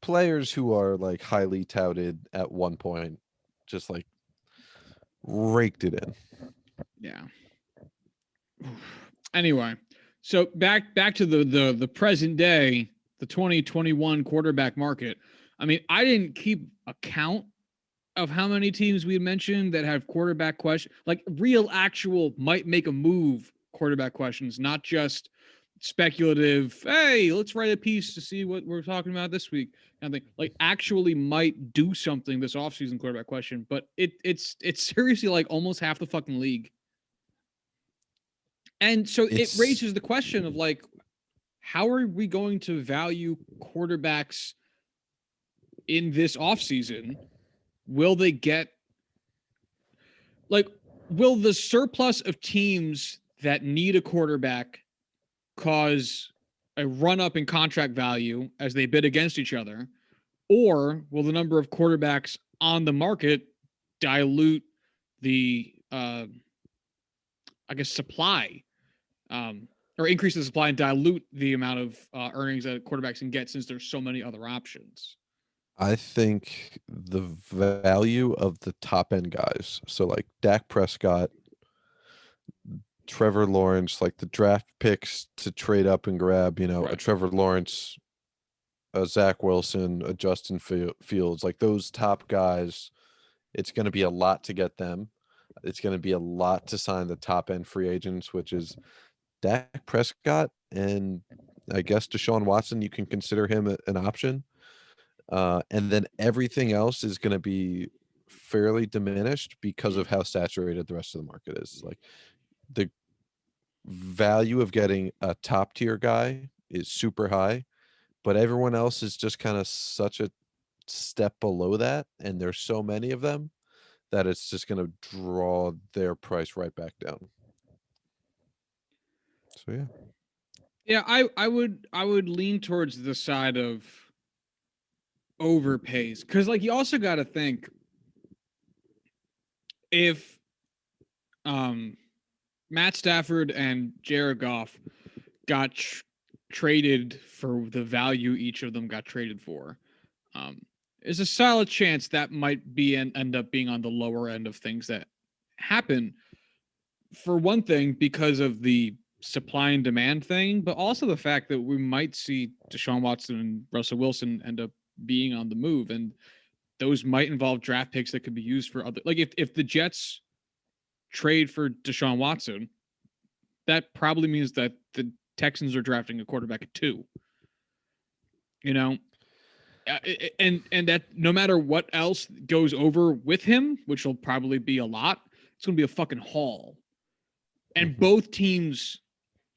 players who are, like, highly touted at one point just, like, raked it in. Yeah. Anyway, so back to the present day, the 2021 quarterback market. I mean, I didn't keep account of how many teams we mentioned that have quarterback question, like real actual might make a move quarterback questions, not just speculative. Hey, let's write a piece to see what we're talking about this week. Kind of thing. Like actually might do something this offseason quarterback question, but it's seriously like almost half the fucking league. And so it It's raises the question of like, how are we going to value quarterbacks in this offseason? Will they get like will the surplus of teams that need a quarterback cause a run up in contract value as they bid against each other? Or will the number of quarterbacks on the market dilute the I guess supply or increase the supply and dilute the amount of earnings that quarterbacks can get since there's so many other options? I think the value of the top end guys, so, like, Dak Prescott, Trevor Lawrence, like, the draft picks to trade up and grab, a Right. Trevor Lawrence, a Zach Wilson, a Justin Fields, like, those top guys, it's gonna be a lot to get them. It's gonna be a lot to sign the top end free agents, which is Dak Prescott and I guess Deshaun Watson. You can consider him an option. And then everything else is gonna be fairly diminished because of how saturated the rest of the market is. Like, the value of getting a top tier guy is super high, but everyone else is just kinda such a step below that, and there's so many of them that it's just gonna draw their price right back down. So, yeah. Yeah, I would lean towards the side of overpays because like you also got to think if um Matt Stafford and Jared Goff got traded for the value each of them got traded for, um, there's a solid chance that might be and end up being on the lower end of things that happen. For one thing, because of the supply and demand thing, but also the fact that we might see Deshaun Watson and Russell Wilson end up being on the move, and those might involve draft picks that could be used for other. Like if the Jets trade for Deshaun Watson, that probably means that the Texans are drafting a quarterback at 2. You know, and that no matter what else goes over with him, which will probably be a lot, it's going to be a fucking haul. And Mhm. both teams'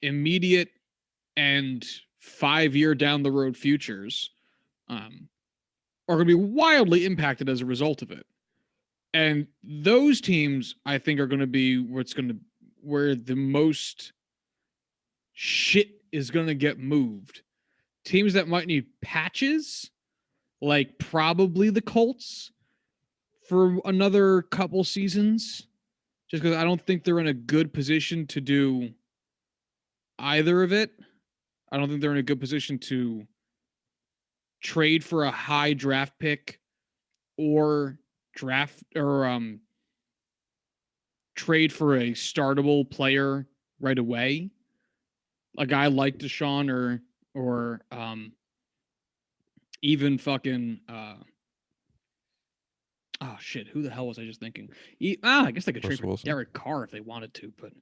immediate and 5-year down the road futures um, are going to be wildly impacted as a result of it. And those teams, I think, are going to be where the most shit is going to get moved. Teams that might need patches, like probably the Colts for another couple seasons, just because I don't think they're in a good position to do either of it. I don't think they're in a good position to trade for a high draft pick or draft or trade for a startable player right away, a guy like Deshaun or even fucking oh shit, who the hell was I just thinking? I guess they could trade Russell for Wilson. Derek Carr if they wanted to, but Are you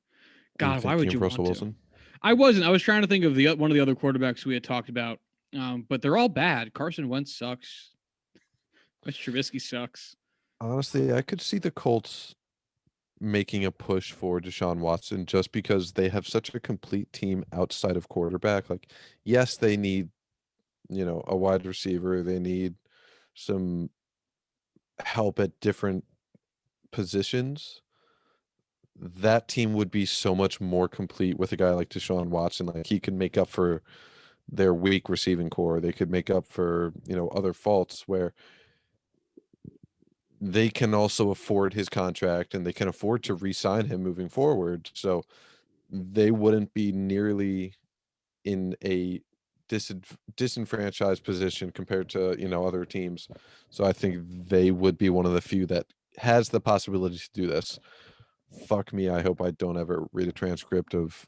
God, why thinking would you of Russell want Wilson? to? I wasn't. I was trying to think of the one of the other quarterbacks we had talked about, but they're all bad. Carson Wentz sucks. Mitch Trubisky sucks. Honestly, I could see the Colts making a push for Deshaun Watson just because they have such a complete team outside of quarterback. Like, yes, they need, a wide receiver. They need some help at different positions. That team would be so much more complete with a guy like Deshaun Watson. Like, he could make up for their weak receiving core. They could make up for, other faults where they can also afford his contract and they can afford to re-sign him moving forward. So they wouldn't be nearly in a disenfranchised position compared to, other teams. So I think they would be one of the few that has the possibility to do this. Fuck me, I hope I don't ever read a transcript of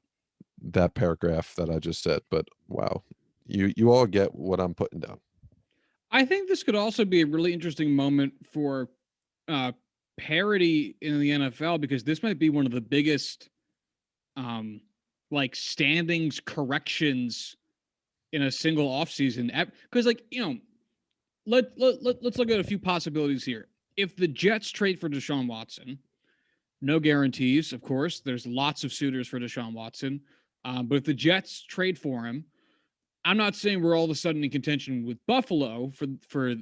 that paragraph that I just said, but wow. You all get what I'm putting down. I think this could also be a really interesting moment for uh, parity in the NFL because this might be one of the biggest, um, like standings corrections in a single offseason. Because, like, let's look at a few possibilities here. If the Jets trade for Deshaun Watson, no guarantees, of course. There's lots of suitors for Deshaun Watson, but if the Jets trade for him, I'm not saying we're all of a sudden in contention with Buffalo for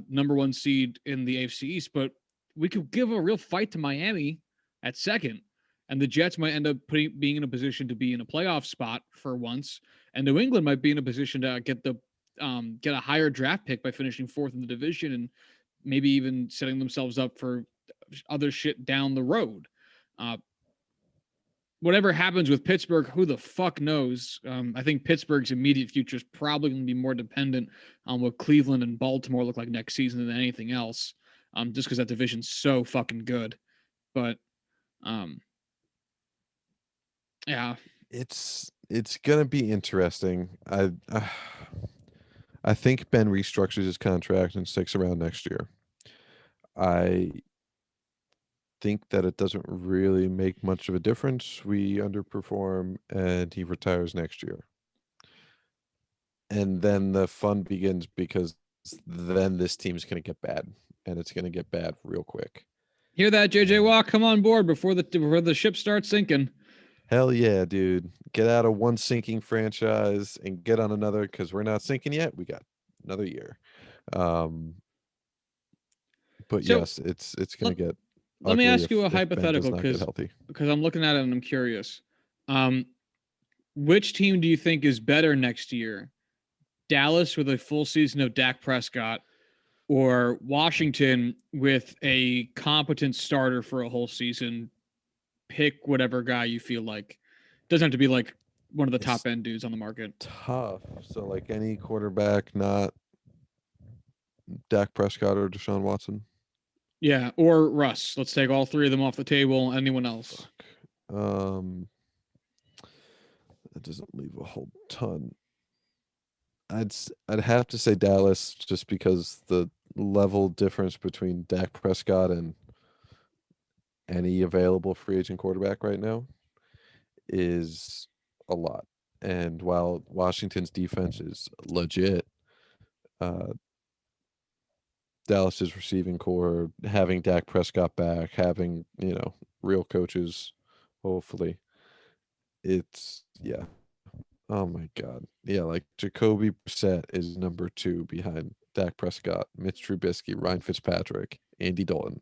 number one seed in the AFC East, but we could give a real fight to Miami at second, and the Jets might end up being in a position to be in a playoff spot for once, and New England might be in a position to get a higher draft pick by finishing fourth in the division and maybe even setting themselves up for other shit down the road. Uh, whatever happens with Pittsburgh, who the fuck knows? I think Pittsburgh's immediate future is probably going to be more dependent on what Cleveland and Baltimore look like next season than anything else, just because that division's so fucking good. But, yeah, It's gonna be interesting. I think Ben restructures his contract and sticks around next year. I think that it doesn't really make much of a difference. We underperform and he retires next year. And then the fun begins because then this team's going to get bad and it's going to get bad real quick. Hear that, JJ Watt? Come on board before the ship starts sinking. Hell yeah, dude. Get out of one sinking franchise and get on another because we're not sinking yet. We got another year. But So yes, it's going to get let me ugly ask you a if Ben does hypothetical not get healthy. because I'm looking at it and I'm curious. Which team do you think is better next year? Dallas with a full season of Dak Prescott or Washington with a competent starter for a whole season? Pick whatever guy you feel like. Doesn't have to be like one of the top end dudes on the market. Tough. So like any quarterback, not Dak Prescott or Deshaun Watson. Yeah, or Russ. Let's take all three of them off the table. Anyone else? Fuck. That doesn't leave a whole ton. I'd have to say Dallas just because the level difference between Dak Prescott and any available free agent quarterback right now is a lot. And while Washington's defense is legit, uh, Dallas's receiving core, having Dak Prescott back, having, real coaches, hopefully. It's yeah. Oh my God. Yeah, like Jacoby Brissett is number 2 behind Dak Prescott, Mitch Trubisky, Ryan Fitzpatrick, Andy Dalton.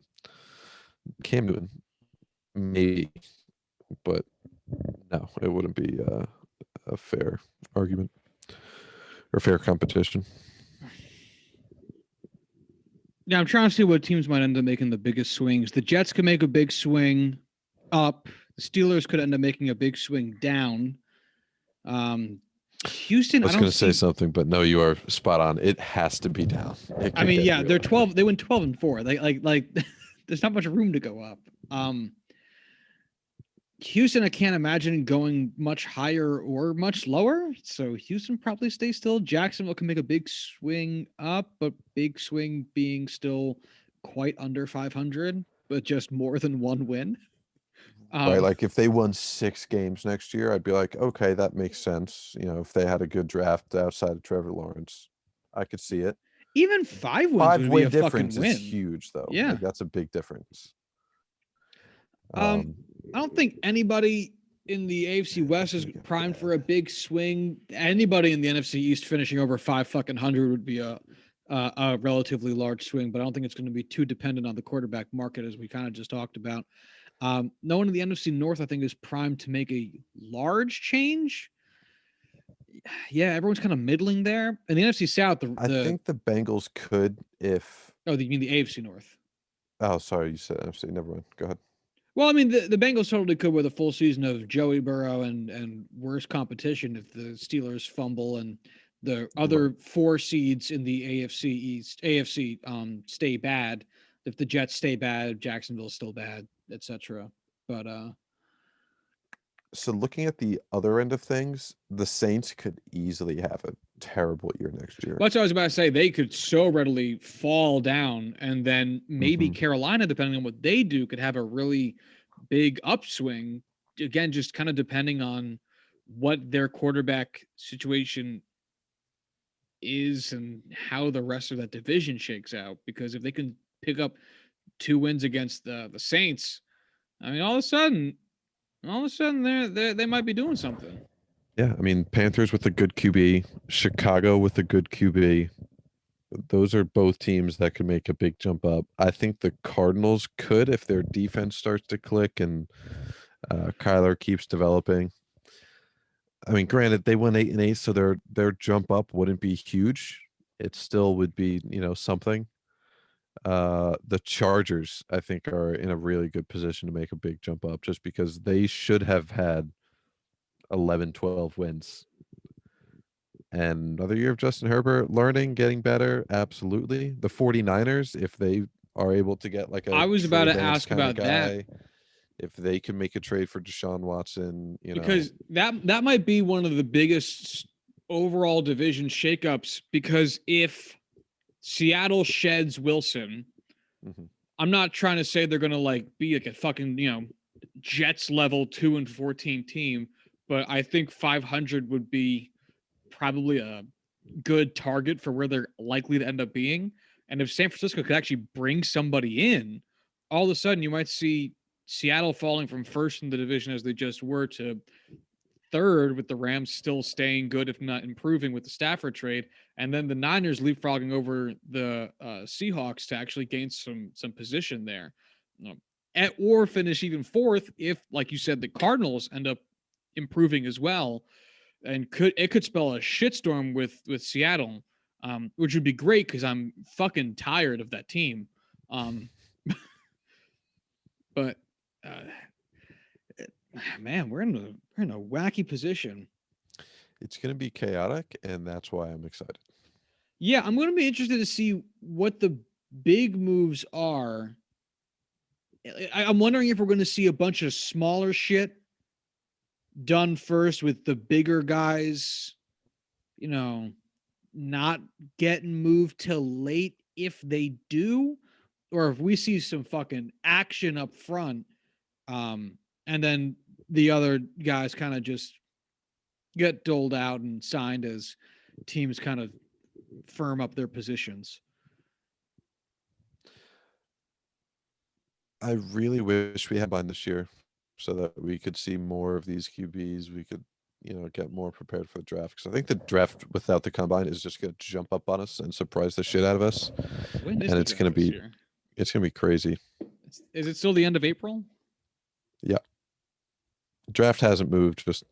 Cam Newton, maybe, but no, it wouldn't be a fair argument or fair competition. Yeah, I'm trying to see what teams might end up making the biggest swings. The Jets could make a big swing up. The Steelers could end up making a big swing down. Houston, I was going to say something, but no, you are spot on. It has to be down. I mean, yeah, they're 12. They went 12-4. They like there's not much room to go up. Houston, I can't imagine going much higher or much lower. So Houston probably stays still. Jacksonville can make a big swing up, but big swing being still quite under 500, but just more than one win. Right, Um, like if they won 6 games next year, I'd be like, okay, that makes sense. You know, if they had a good draft outside of Trevor Lawrence, I could see it. Even 5 wins Five would be win a fucking difference is win. huge, though. Yeah. Like that's a big difference. Um, Um, I don't think anybody in the AFC West is primed for a big swing. Anybody in the NFC East finishing over 500 would be a relatively large swing, but I don't think it's going to be too dependent on the quarterback market, as we kind of just talked about. No one in the NFC North, I think, is primed to make a large change. Yeah, everyone's kind of middling there. In the NFC South, I think the Bengals could if. you mean the AFC North? Oh, sorry, you said NFC. Never mind. Go ahead. Well, I mean, the Bengals totally could with a full season of Joey Burrow and worse competition if the Steelers fumble and the other Right. 4 seeds in the AFC stay bad. If the Jets stay bad, Jacksonville's still bad, etc. But So looking at the other end of things, the Saints could easily have a terrible year next year. that's what I was about to say. They could so readily fall down, and then maybe Hmm. Carolina, depending on what they do, could have a really big upswing. Again, just kind of depending on what their quarterback situation is and how the rest of that division shakes out. Because if they can pick up 2 wins against the Saints, I mean, all of a sudden, they might be doing something. Yeah, I mean, Panthers with a good QB, Chicago with a good QB. Those are both teams that could make a big jump up. I think the Cardinals could if their defense starts to click and Kyler keeps developing. I mean, granted, they went 8-8, so their jump up wouldn't be huge. It still would be, something. The Chargers, I think, are in a really good position to make a big jump up just because they should have had 11, 12 wins. And another year of Justin Herbert learning, getting better, absolutely. The 49ers, if they are able to get like a I was about Trey to Lance ask kind of about that guy, if they can make a trade for Deshaun Watson, because that might be one of the biggest overall division shakeups. Because if Seattle sheds Wilson, mhm. I'm not trying to say they're gonna like be like a fucking Jets level 2-14 team, but I think 500 would be probably a good target for where they're likely to end up being. And if San Francisco could actually bring somebody in, all of a sudden you might see Seattle falling from first in the division as they just were to third, with the Rams still staying good, if not improving, with the Stafford trade, and then the Niners leapfrogging over the Seahawks to actually gain some position there, or finish even fourth if, like you said, the Cardinals end up improving as well, and could spell a shitstorm with Seattle, which would be great because I'm fucking tired of that team. Um, but man, we're in a wacky position. It's going to be chaotic, and that's why I'm excited. Yeah, I'm going to be interested to see what the big moves are. I'm wondering if we're going to see a bunch of smaller shit done first with the bigger guys, you know, not getting moved till late if they do, or if we see some fucking action up front, and then the other guys kind of just get doled out and signed as teams kind of firm up their positions. I really wish we had mine this year so that we could see more of these QBs. We could, get more prepared for the draft. Because I think the draft without the combine is just going to jump up on us and surprise the shit out of us. When is And the it's going draft to this be, year? it's going to be crazy. Is it still the end of April? Yeah. Draft hasn't moved, just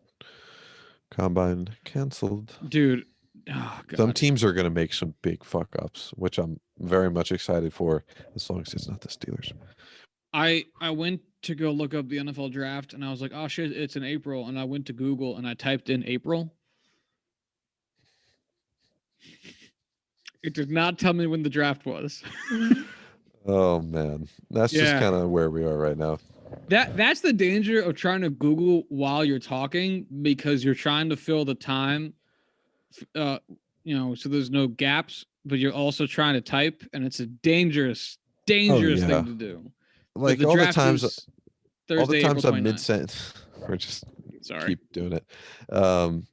combine canceled. Dude, oh Some god. teams are going to make some big fuck ups, which I'm very much excited for, as long as it's not the Steelers. I went to go look up the NFL draft and I was like, "Oh shit, it's in April." And I went to Google and I typed in April. It did not tell me when the draft was. Oh man, that's just Yeah. kind of where we are right now. That's the danger of trying to Google while you're talking because you're trying to fill the time, uh, so there's no gaps, but you're also trying to type, and it's a Oh dangerous thing yeah, to do. But like the draft is all the Thursday, April times I'm 29th. mid sentence, we're just Sorry. keep doing it. Um,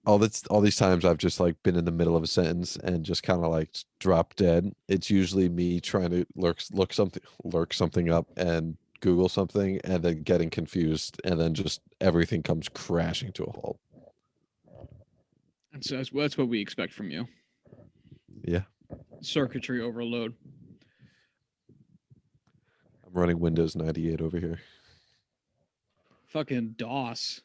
all these times I've just like been in the middle of a sentence and just kind of like drop dead. It's usually me trying to lurk something up and Google something and then getting confused and then just everything comes crashing to a halt. And so that's what we expect from you. Yeah, Circuitry overload. I'm running Windows 98 over here. Fucking DOS.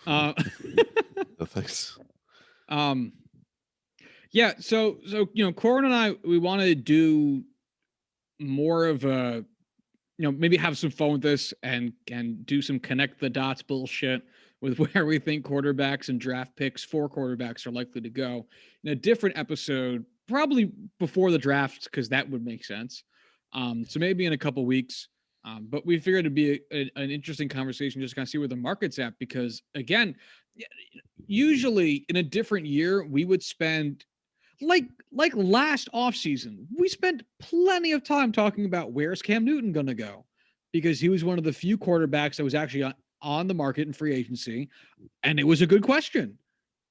Uh, No thanks. um, yeah. So Corwin and I, we want to do more of a, maybe have some fun with this and do some connect the dots bullshit with where we think quarterbacks and draft picks for quarterbacks are likely to go in a different episode, probably before the draft, because that would make sense. So maybe in a couple weeks. But we figured it'd be an interesting conversation, just kind of see where the market's at, because again, usually in a different year, we would spend like last offseason, we spent plenty of time talking about where's Cam Newton going to go, because he was one of the few quarterbacks that was actually on the market in free agency. And it was a good question.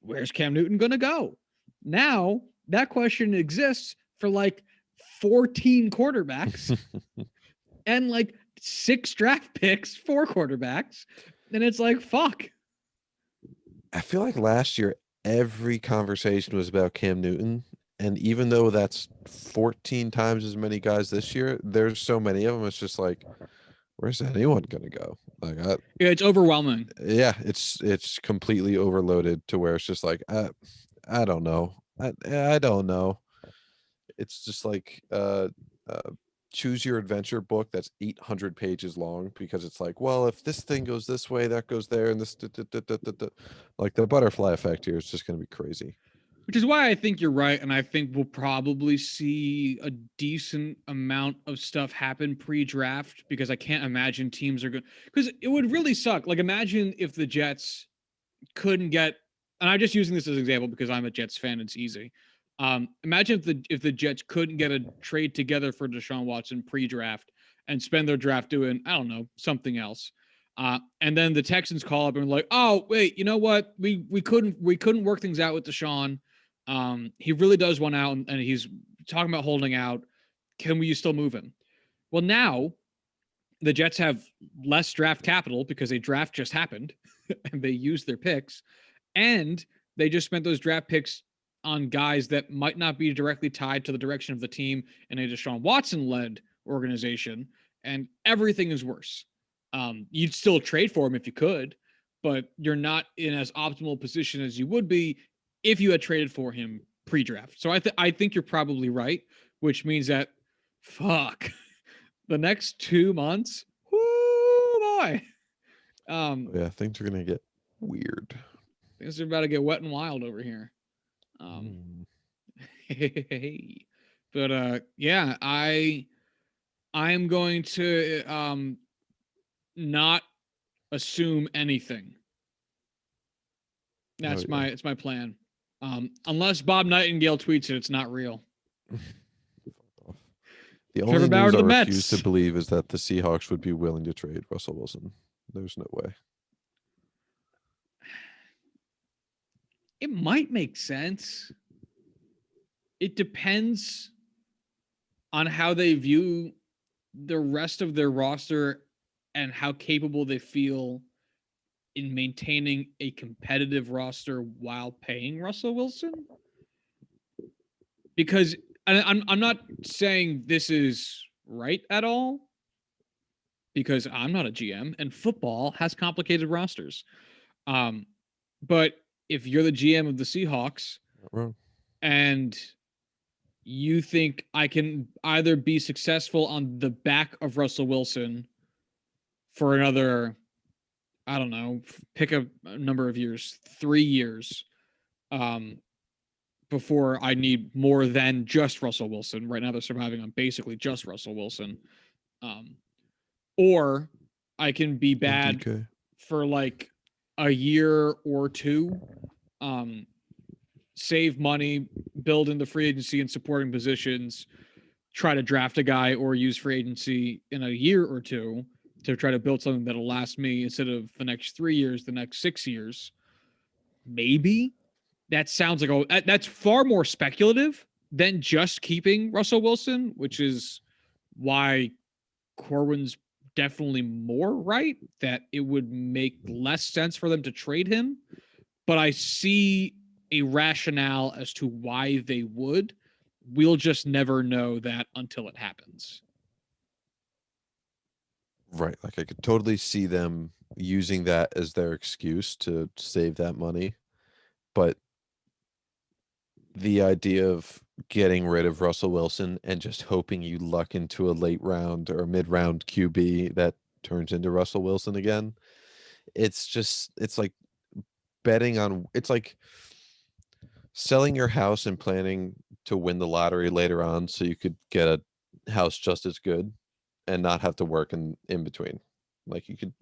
Where's Cam Newton going to go? Now that question exists for like 14 quarterbacks and like 6 draft picks for quarterbacks. And it's like, fuck. I feel like last year every conversation was about Cam Newton, and even though that's 14 times as many guys this year, there's so many of them. It's just like, where's anyone gonna go? Like, It's overwhelming. yeah, it's completely overloaded to where it's just like, I don't know, I don't know. It's just like uh choose your adventure book that's 800 pages long because it's like, well, if this thing goes this way, that goes there, and this like the butterfly effect here is just going to be crazy. Which is why I think you're right, and I think we'll probably see a decent amount of stuff happen pre-draft, because I can't imagine teams are going, because it would really suck. Like, imagine if the Jets couldn't get, and I'm just using this as an example because I'm a Jets fan. It's easy. Imagine if the Jets couldn't get a trade together for Deshaun Watson pre-draft and spend their draft doing, I don't know, something else. And then the Texans call up and like, oh wait, you know what? We couldn't work things out with Deshaun. He really does want out, and he's talking about holding out. Can we still move him? Well, now the Jets have less draft capital because a draft just happened and they used their picks, and they just spent those draft picks on guys that might not be directly tied to the direction of the team in a Deshaun Watson led organization, and everything is worse. You'd still trade for him if you could, but you're not in as optimal position as you would be if you had traded for him pre-draft. So I think you're probably right, which means that fuck the next 2 months, whoo boy, Oh, yeah, things are going to get weird. things are about to get wet and wild over here. Um, Mm. but yeah, I'm going to not assume anything. Oh That's yeah. it's my plan. Unless Bob Nightingale tweets it, it's not real. The Trevor only Bauer news to I the refuse to Mets. believe is that the Seahawks would be willing to trade Russell Wilson. There's no way. It might make sense. It depends on how they view the rest of their roster and how capable they feel in maintaining a competitive roster while paying Russell Wilson. Because I'm not saying this is right at all, because I'm not a GM and football has complicated rosters. But if you're the GM of the Seahawks Not wrong. and you think I can either be successful on the back of Russell Wilson for another, I don't know, pick a number of years, 3 years, um, before I need more than just Russell Wilson. Right now, they're surviving on basically just Russell Wilson. Um, or I can be And bad DK. for like a year or two, save money, build in the free agency and supporting positions, try to draft a guy or use free agency in a year or two to try to build something that'll last me instead of the next 3 years, the next 6 years. Maybe that sounds like that's far more speculative than just keeping Russell Wilson, which is why Corwin's definitely more right that it would make less sense for them to trade him. But I see a rationale as to why they would. We'll just never know that until it happens. Right. Like I could totally see them using that as their excuse to save that money. But the idea of getting rid of Russell Wilson and just hoping you luck into a late round or mid round QB that turns into Russell Wilson again, it's like betting on, it's like selling your house and planning to win the lottery later on so you could get a house just as good and not have to work in between. Like you could,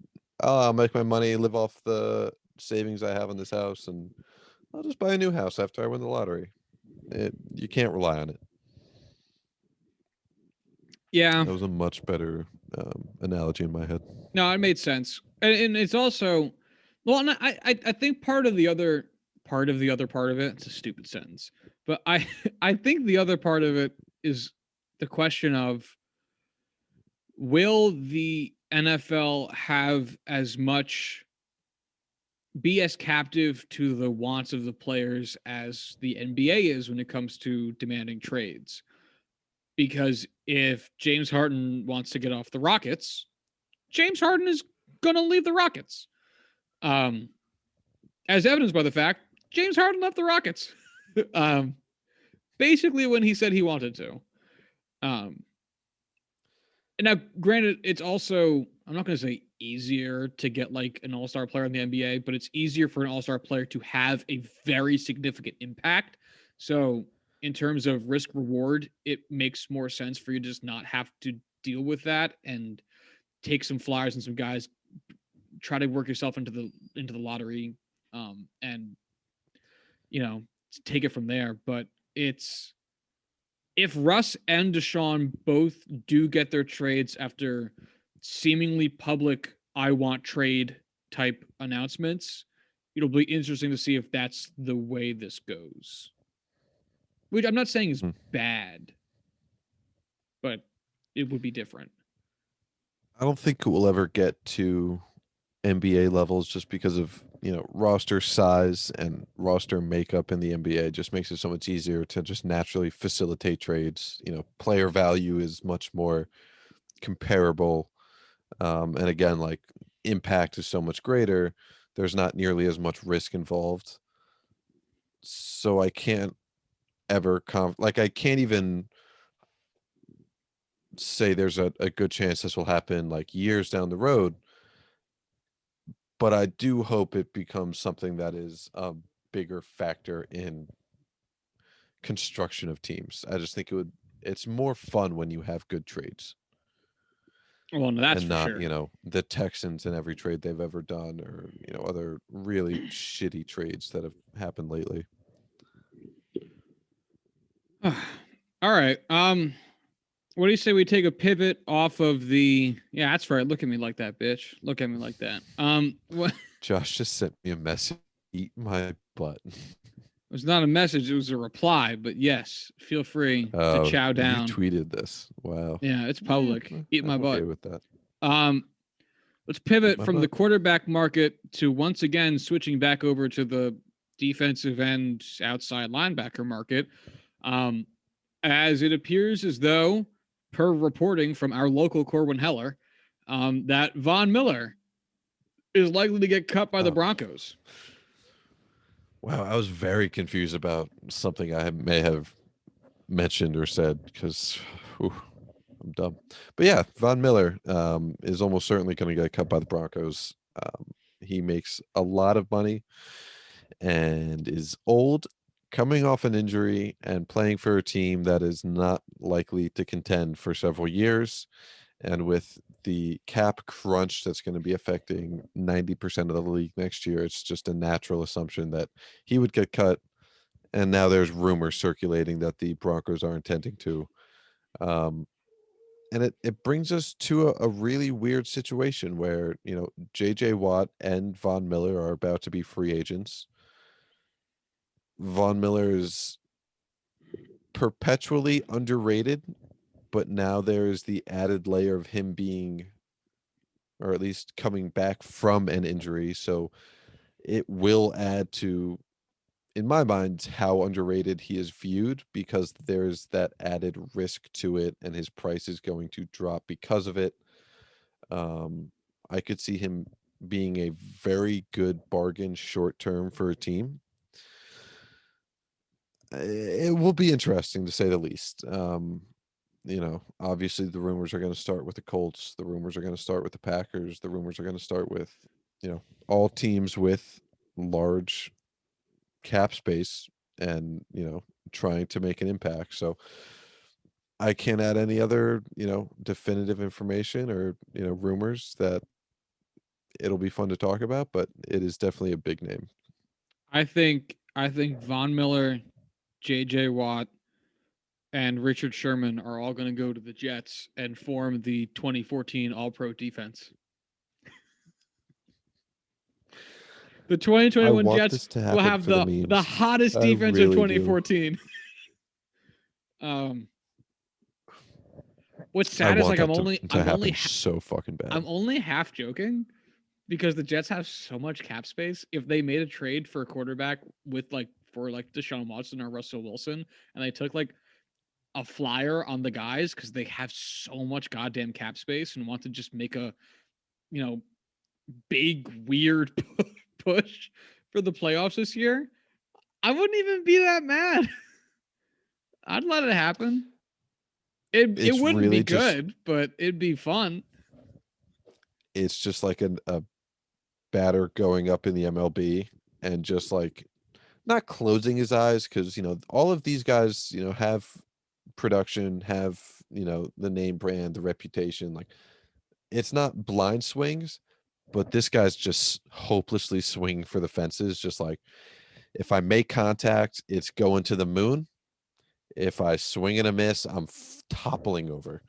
oh, I'll make my money, live off the savings I have on this house, and I'll just buy a new house after I win the lottery. You can't rely on it. Yeah. That was a much better analogy in my head. No, it made sense. And it's also, well, I think part of the other part of the other part of it, it's a stupid sentence, but I think the other part of it is the question of, will the NFL have as much, be as captive to the wants of the players as the NBA is when it comes to demanding trades? Because if James Harden wants to get off the Rockets, James Harden is going to leave the Rockets. As evidenced by the fact James Harden left the Rockets. Basically when he said he wanted to. And now, granted, it's also, I'm not going to say easier to get like an all-star player in the NBA, but it's easier for an all-star player to have a very significant impact. So in terms of risk reward, it makes more sense for you to just not have to deal with that and take some flyers and some guys, try to work yourself into the lottery, and take it from there. But it's, if Russ and Deshaun both do get their trades after seemingly public I want trade type announcements, it'll be interesting to see if that's the way this goes. Which I'm not saying is bad, but it would be different. I don't think it will ever get to NBA levels just because of, roster size and roster makeup in the NBA just makes it so much easier to just naturally facilitate trades. Player value is much more comparable. And again, like impact is so much greater. There's not nearly as much risk involved. So I can't ever I can't even say there's a good chance this will happen like years down the road. But I do hope it becomes something that is a bigger factor in construction of teams. I just think it's more fun when you have good trades Well, no, that's and for not, sure. the Texans in every trade they've ever done or, other really shitty trades that have happened lately. All right. What do you say we take a pivot off of the? Yeah, that's right. Look at me like that, bitch. Look at me like that. What? Josh just sent me a message. Eat my butt. It was not a message; it was a reply. But yes, feel free to Oh, chow you down. tweeted this. Wow. Yeah, it's public. Eat my I'm okay butt. with that. Let's pivot My from the butt. quarterback market to once again switching back over to the defensive end outside linebacker market. As it appears as though, per reporting from our local Corwin Heller, that Von Miller is likely to get cut by the Broncos. Wow, I was very confused about something I may have mentioned or said because I'm dumb. But yeah, Von Miller is almost certainly going to get cut by the Broncos. He makes a lot of money and is old coming off an injury and playing for a team that is not likely to contend for several years, and with the cap crunch that's going to be affecting 90% of the league next year, it's just a natural assumption that he would get cut. And now there's rumors circulating that the Broncos are intending to. Um, and it brings us to a really weird situation where, JJ Watt and Von Miller are about to be free agents. Von Miller is perpetually underrated, but now there's the added layer of him being, or at least coming back from an injury. So it will add to, in my mind, how underrated he is viewed, because there's that added risk to it, and his price is going to drop because of it. Um, I could see him being a very good bargain short term for a team. It will be interesting to say the least. Obviously the rumors are going to start with the Colts. The rumors are going to start with the Packers. The rumors are going to start with, all teams with large cap space and, trying to make an impact. So I can't add any other, definitive information or, rumors that it'll be fun to talk about, but it is definitely a big name. I think Von Miller, J.J. Watt, and Richard Sherman are all going to go to the Jets and form the 2014 All-Pro defense. The I 2021 want Jets this to will happen have for the the memes. hottest I defense of really do. 2014. What's I sad is want like that to happen so fucking I'm bad. only half joking because the Jets have so much cap space. If they made a trade for a quarterback for Deshaun Watson or Russell Wilson, and they took like a flyer on the guys because they have so much goddamn cap space and want to just make a you know big weird push for the playoffs this year, I wouldn't even be that mad. I'd let it happen. It It's wouldn't be really just good, but it'd be fun. it's just like a batter going up in the MLB and just like not closing his eyes, because all of these guys have production, have the name brand, the reputation. Like, it's not blind swings, but this guy's just hopelessly swinging for the fences. Just like, if I make contact, it's going to the moon. If I swing and a miss, I'm toppling over,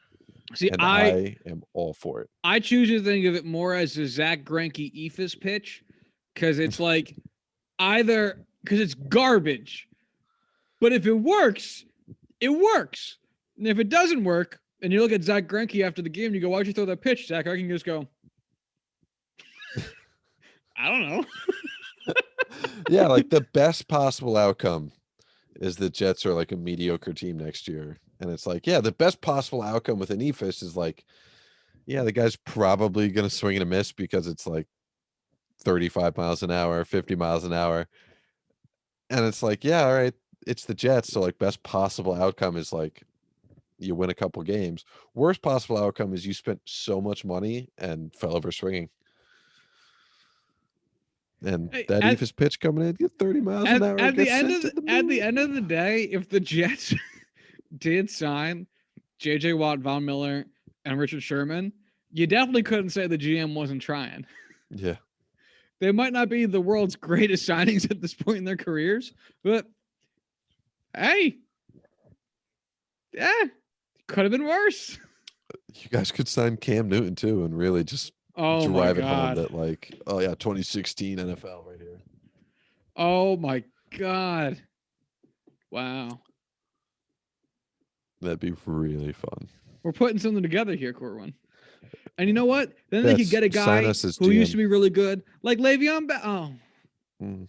See, and I am all for it. I choose to think of it more as a Zach Greinke eephus pitch, because it's like either because it's garbage, but if it works, it works. And if it doesn't work, and you look at Zach Greinke after the game, and you go, "Why'd you throw that pitch, Zach?" I can just go, "I don't know." Yeah, like the best possible outcome is the Jets are like a mediocre team next year. And it's like, yeah, the best possible outcome with an eephus is like, yeah, the guy's probably going to swing and a miss because it's like 35 miles an hour, 50 miles an hour. And it's like, yeah, all right, it's the Jets. So, like, best possible outcome is like you win a couple games. Worst possible outcome is you spent so much money and fell over swinging. And Hey, that eephus pitch coming in, get 30 miles an hour, at the gets end sent of to the at the moon. end of the day, if the Jets did sign J.J. Watt, Von Miller, and Richard Sherman, you definitely couldn't say the GM wasn't trying. Yeah. They might not be the world's greatest signings at this point in their careers, but hey, yeah, could have been worse. You guys could sign Cam Newton too and really just Oh my drive it home god. that, like, oh yeah, 2016 NFL right here. Oh my god. Wow. That'd be really fun. We're putting something together here, Corwin. And you know what? Then they could Betts, get a sign guy us as who used to GM. be really good, like Le'Veon Oh. Mm.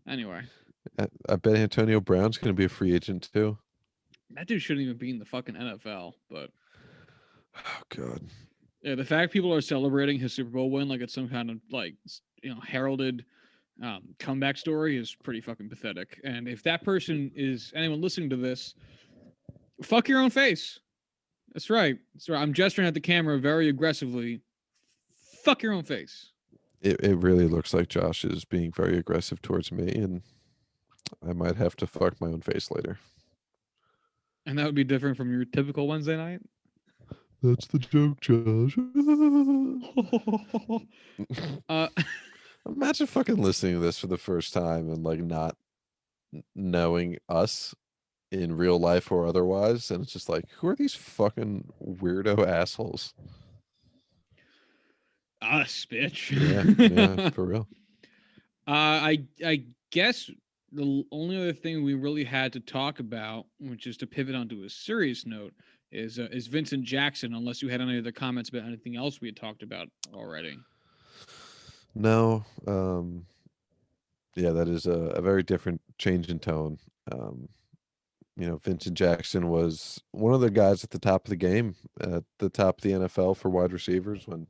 Anyway. I bet Antonio Brown's going to be a free agent too. That dude shouldn't even be in the fucking NFL, but Oh god. yeah, the fact people are celebrating his Super Bowl win like it's some kind of heralded comeback story is pretty fucking pathetic. And if that person is anyone listening to this, fuck your own face. That's right. That's right. I'm gesturing at the camera very aggressively. Fuck your own face. It really looks like Josh is being very aggressive towards me, and I might have to fuck my own face later. And that would be different from your typical Wednesday night. That's the joke, Josh. uh, Imagine fucking listening to this for the first time and like not knowing us in real life or otherwise, and it's just like, who are these fucking weirdo assholes? us, bitch. Yeah, for real. I guess the only other thing we really had to talk about, which is to pivot onto a serious note, is Vincent Jackson. Unless you had any other comments about anything else we had talked about already. No, yeah, that is a very different change in tone. Um, Vincent Jackson was one of the guys at the top of the game, at the top of the NFL for wide receivers when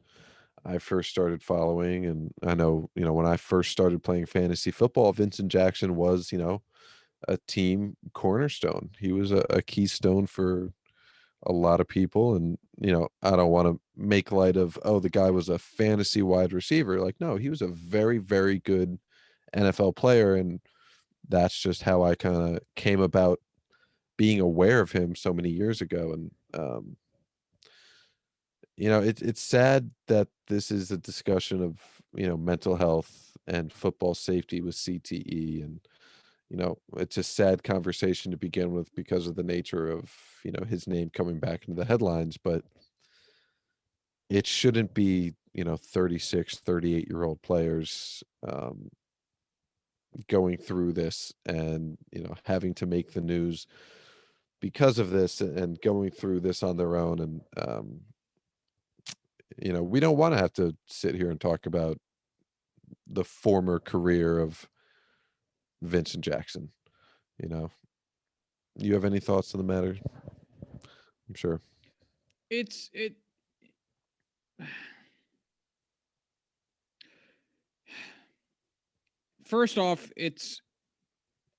I first started following. And I know, when I first started playing fantasy football, Vincent Jackson was, a team cornerstone. He was a keystone for a lot of people. And, I don't want to make light of, oh, the guy was a fantasy wide receiver. Like, no, he was a very, very good NFL player. And that's just how I kind of came about being aware of him so many years ago. And, it's sad that this is a discussion of, mental health and football safety with CTE. And, it's a sad conversation to begin with because of the nature of, his name coming back into the headlines. But it shouldn't be, 36, 38-year-old players going through this and, having to make the news because of this and going through this on their own. And, we don't want to have to sit here and talk about the former career of Vincent Jackson. You know, you have any thoughts on the matter? I'm sure. It. First off, it's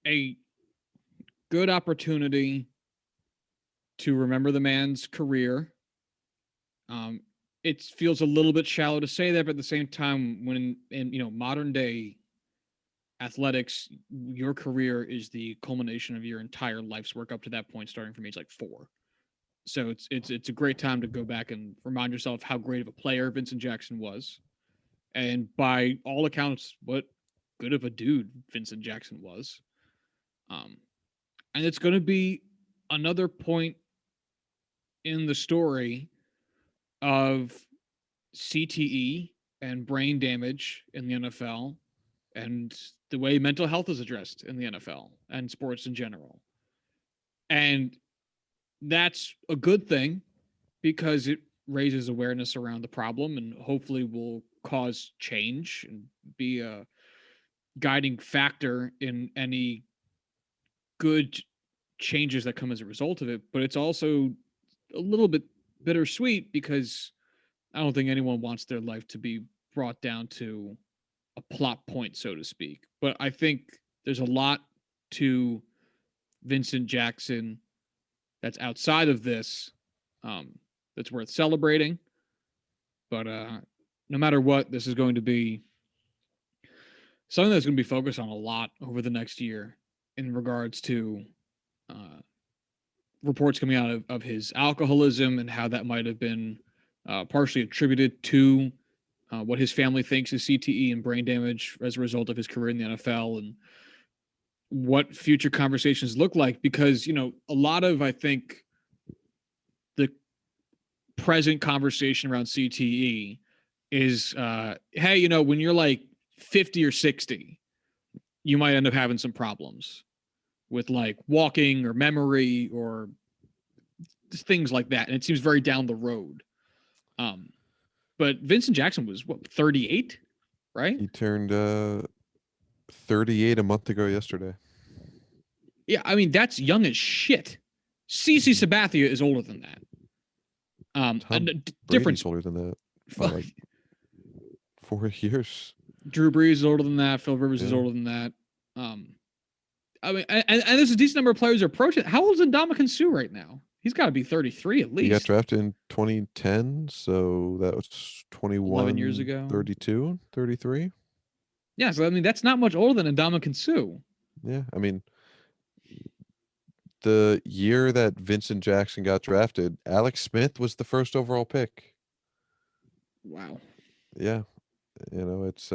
a good opportunity to remember the man's career. It feels a little bit shallow to say that, but at the same time, when in modern day athletics, your career is the culmination of your entire life's work up to that point, starting from age like 4. So it's a great time to go back and remind yourself how great of a player Vincent Jackson was, and by all accounts, what good of a dude Vincent Jackson was. Um, and it's going to be another point in the story of CTE and brain damage in the NFL and the way mental health is addressed in the NFL and sports in general. And that's a good thing because it raises awareness around the problem and hopefully will cause change and be a guiding factor in any good changes that come as a result of it. But it's also a little bit bittersweet because I don't think anyone wants their life to be brought down to a plot point, so to speak. But I think there's a lot to Vincent Jackson that's outside of this that's worth celebrating. But no matter what, this is going to be something that's going to be focused on a lot over the next year in regards to reports coming out of his alcoholism and how that might have been partially attributed to what his family thinks is CTE and brain damage as a result of his career in the NFL, and what future conversations look like. Because, a lot of, I think, the present conversation around CTE is, hey, when you're like 50 or 60, you might end up having some problems with like walking or memory or things like that. And it seems very down the road. But Vincent Jackson was what, 38, right? He turned 38 a month ago yesterday. Yeah, I mean, that's young as shit. CC Sabathia is older than that. Tom Brady's older than that by like 4 years. Drew Brees is older than that. Phil Rivers is older than that. I mean, and there's a decent number of players approaching. How old is Ndamukong Suh right now? He's got to be 33 at least. He got drafted in 2010, so that was 21 11 years ago. 32, 33. Yeah, so I mean, that's not much older than Ndamukong Suh. Yeah, I mean, the year that Vincent Jackson got drafted, Alex Smith was the first overall pick. Wow. Yeah, it's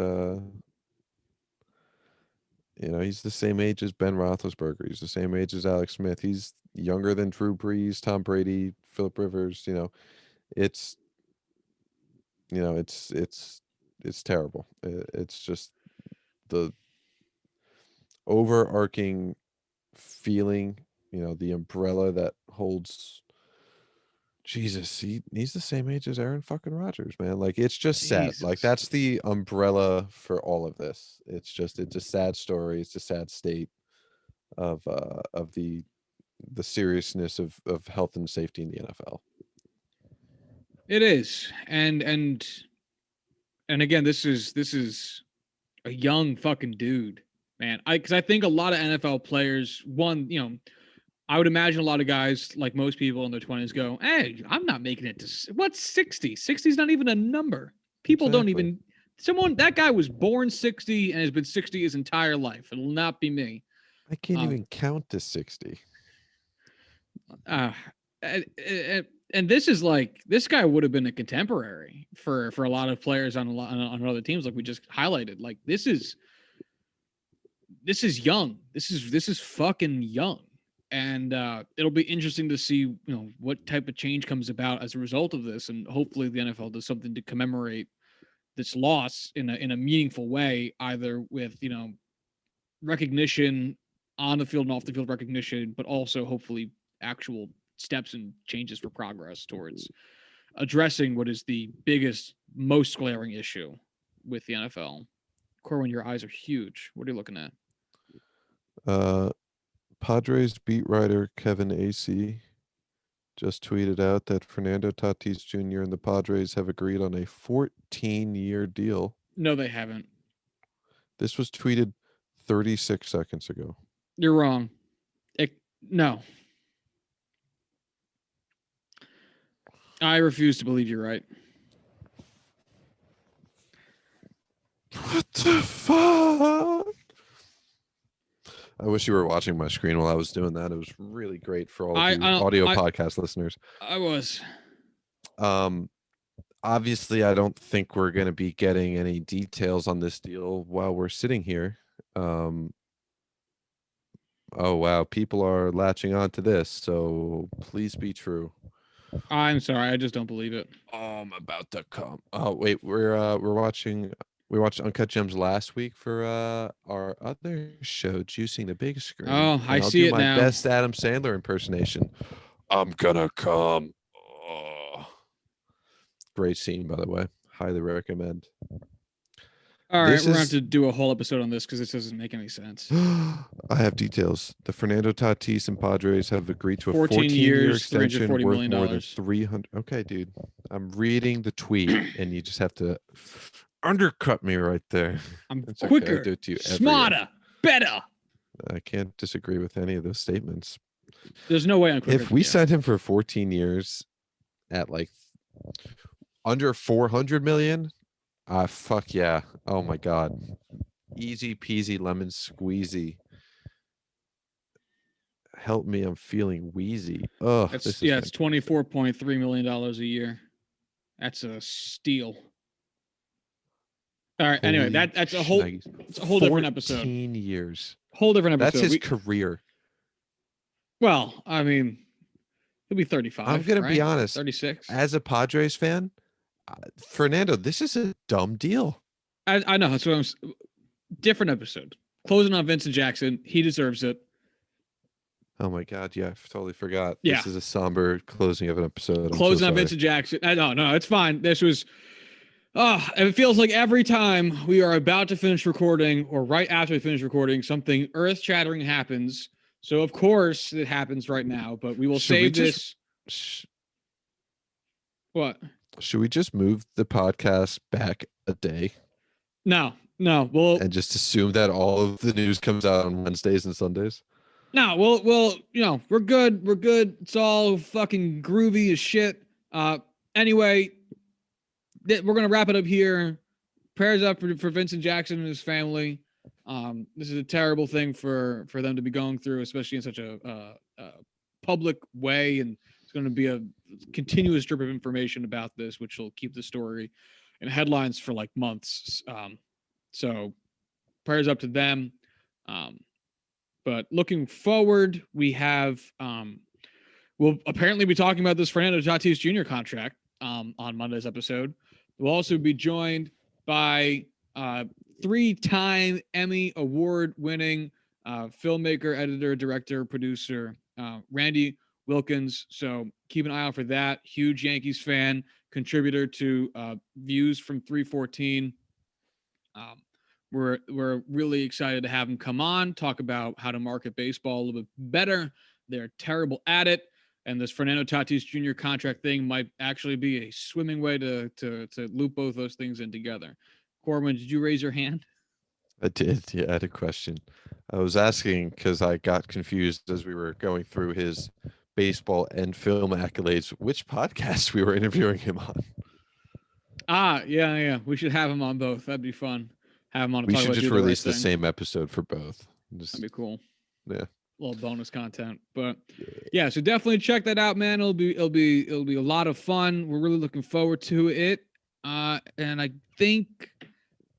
he's the same age as Ben Roethlisberger. He's the same age as Alex Smith. He's younger than Drew Brees, Tom Brady, Philip Rivers. It's it's terrible. It's just the overarching feeling, the umbrella that holds. Jesus, he's the same age as Aaron fucking Rodgers, man. Like, it's just sad. Like, Jesus. that's the umbrella for all of this. It's a sad story. It's a sad state of the seriousness of health and safety in the NFL. It is. And again, this is a young fucking dude, man. Because I think a lot of NFL players, I would imagine a lot of guys, like most people in their 20s, go, "Hey, I'm not making it to what's 60? 60 is not even a number. People don't Exactly. even. That guy was born 60 and has been 60 his entire life. It'll not be me." I can't Um, even count to 60. uh, and this is like this guy would have been a contemporary for a lot of players on other teams, like we just highlighted. Like this is young. This is fucking young. And it'll be interesting to see, what type of change comes about as a result of this, and hopefully the NFL does something to commemorate this loss in a meaningful way, either with recognition on the field and off the field recognition, but also hopefully actual steps and changes for progress towards addressing what is the biggest, most glaring issue with the NFL. Corwin, your eyes are huge. What are you looking at? Uh, Padres beat writer Kevin AC just tweeted out that Fernando Tatis Jr. and the Padres have agreed on a 14-year deal. No, they haven't. This was tweeted 36 seconds ago. You're wrong. No. I refuse to believe you're right. What the fuck? I wish you were watching my screen while I was doing that. It was really great for all of you audio podcast listeners. I was. Obviously, I don't think we're going to be getting any details on this deal while we're sitting here. Oh, wow. People are latching on to this, so please be true. I'm sorry. I just don't believe it. Oh, I'm about to come. Oh, wait. We watched Uncut Gems last week for our other show, Juicing the Big Screen. Oh, and I I'll see do it my now. best Adam Sandler impersonation. I'm gonna come. Oh. Great scene, by the way. Highly recommend. All right, we're going to have to do a whole episode on this because this doesn't make any sense. I have details. The Fernando Tatis and Padres have agreed to a 14-year extension worth $340 million. more than 300. Okay, dude. I'm reading the tweet, and you just have to undercut me right there. I'm It's quicker, okay. I do it to you smarter, better. I can't disagree with any of those statements. There's no way I'm quicker. If we signed him for 14 years at like under 400 million, fuck yeah. Oh my God. Easy peasy lemon squeezy. Help me, I'm feeling wheezy. Oh, it's $24.3 million a year. That's a steal. All right. Holy anyway, that's a whole different episode. 14 years. Whole different episode. That's his career. Well, I mean, he'll be 35. I'm gonna be honest. 36. As a Padres fan, Fernando, this is a dumb deal. I know. That's what I'm. Different episode. Closing on Vincent Jackson. He deserves it. Oh my God! Yeah, I totally forgot. Yeah. This is a somber closing of an episode. Closing on Vincent Jackson. No, it's fine. This was. It feels like every time we are about to finish recording, or right after we finish recording, something earth-shattering happens. So of course it happens right now, but we will save this. What? Should we just move the podcast back a day? No. Well, and just assume that all of the news comes out on Wednesdays and Sundays. No, well, we're good. We're good. It's all fucking groovy as shit. Anyway, we're gonna wrap it up here. Prayers up for Vincent Jackson and his family. This is a terrible thing for them to be going through, especially in such a public way, and it's going to be a continuous drip of information about this, which will keep the story in headlines for like months. So prayers up to them. Um, but looking forward, we have we'll apparently be talking about this Fernando Tatis Jr. contract on Monday's episode. We'll also be joined by 3-time Emmy Award-winning filmmaker, editor, director, producer Randy Wilkins. So keep an eye out for that. Huge Yankees fan, contributor to Views from 314. We're really excited to have him come on, talk about how to market baseball a little bit better. They're terrible at it, and this Fernando Tatis Jr. contract thing might actually be a swimming way to loop both those things in together. Corwin, did you raise your hand? I did. Yeah, I had a question. I was asking because I got confused as we were going through his baseball and film accolades, which podcast we were interviewing him on. Yeah. We should have him on both. That'd be fun. Have him on to We talk should about just Do the Right release the Thing. same episode for both. That'd be cool. Yeah. A little bonus content. But yeah, so definitely check that out, man. It'll be a lot of fun. We're really looking forward to it. And I think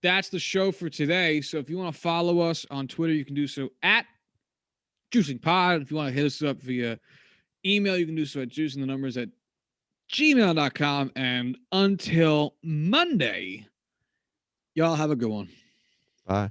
that's the show for today. So if you want to follow us on Twitter, you can do so at JuicingPod. If you want to hit us up via email, you can do so at juicingthenumbers at gmail.com. And until Monday, y'all have a good one. Bye.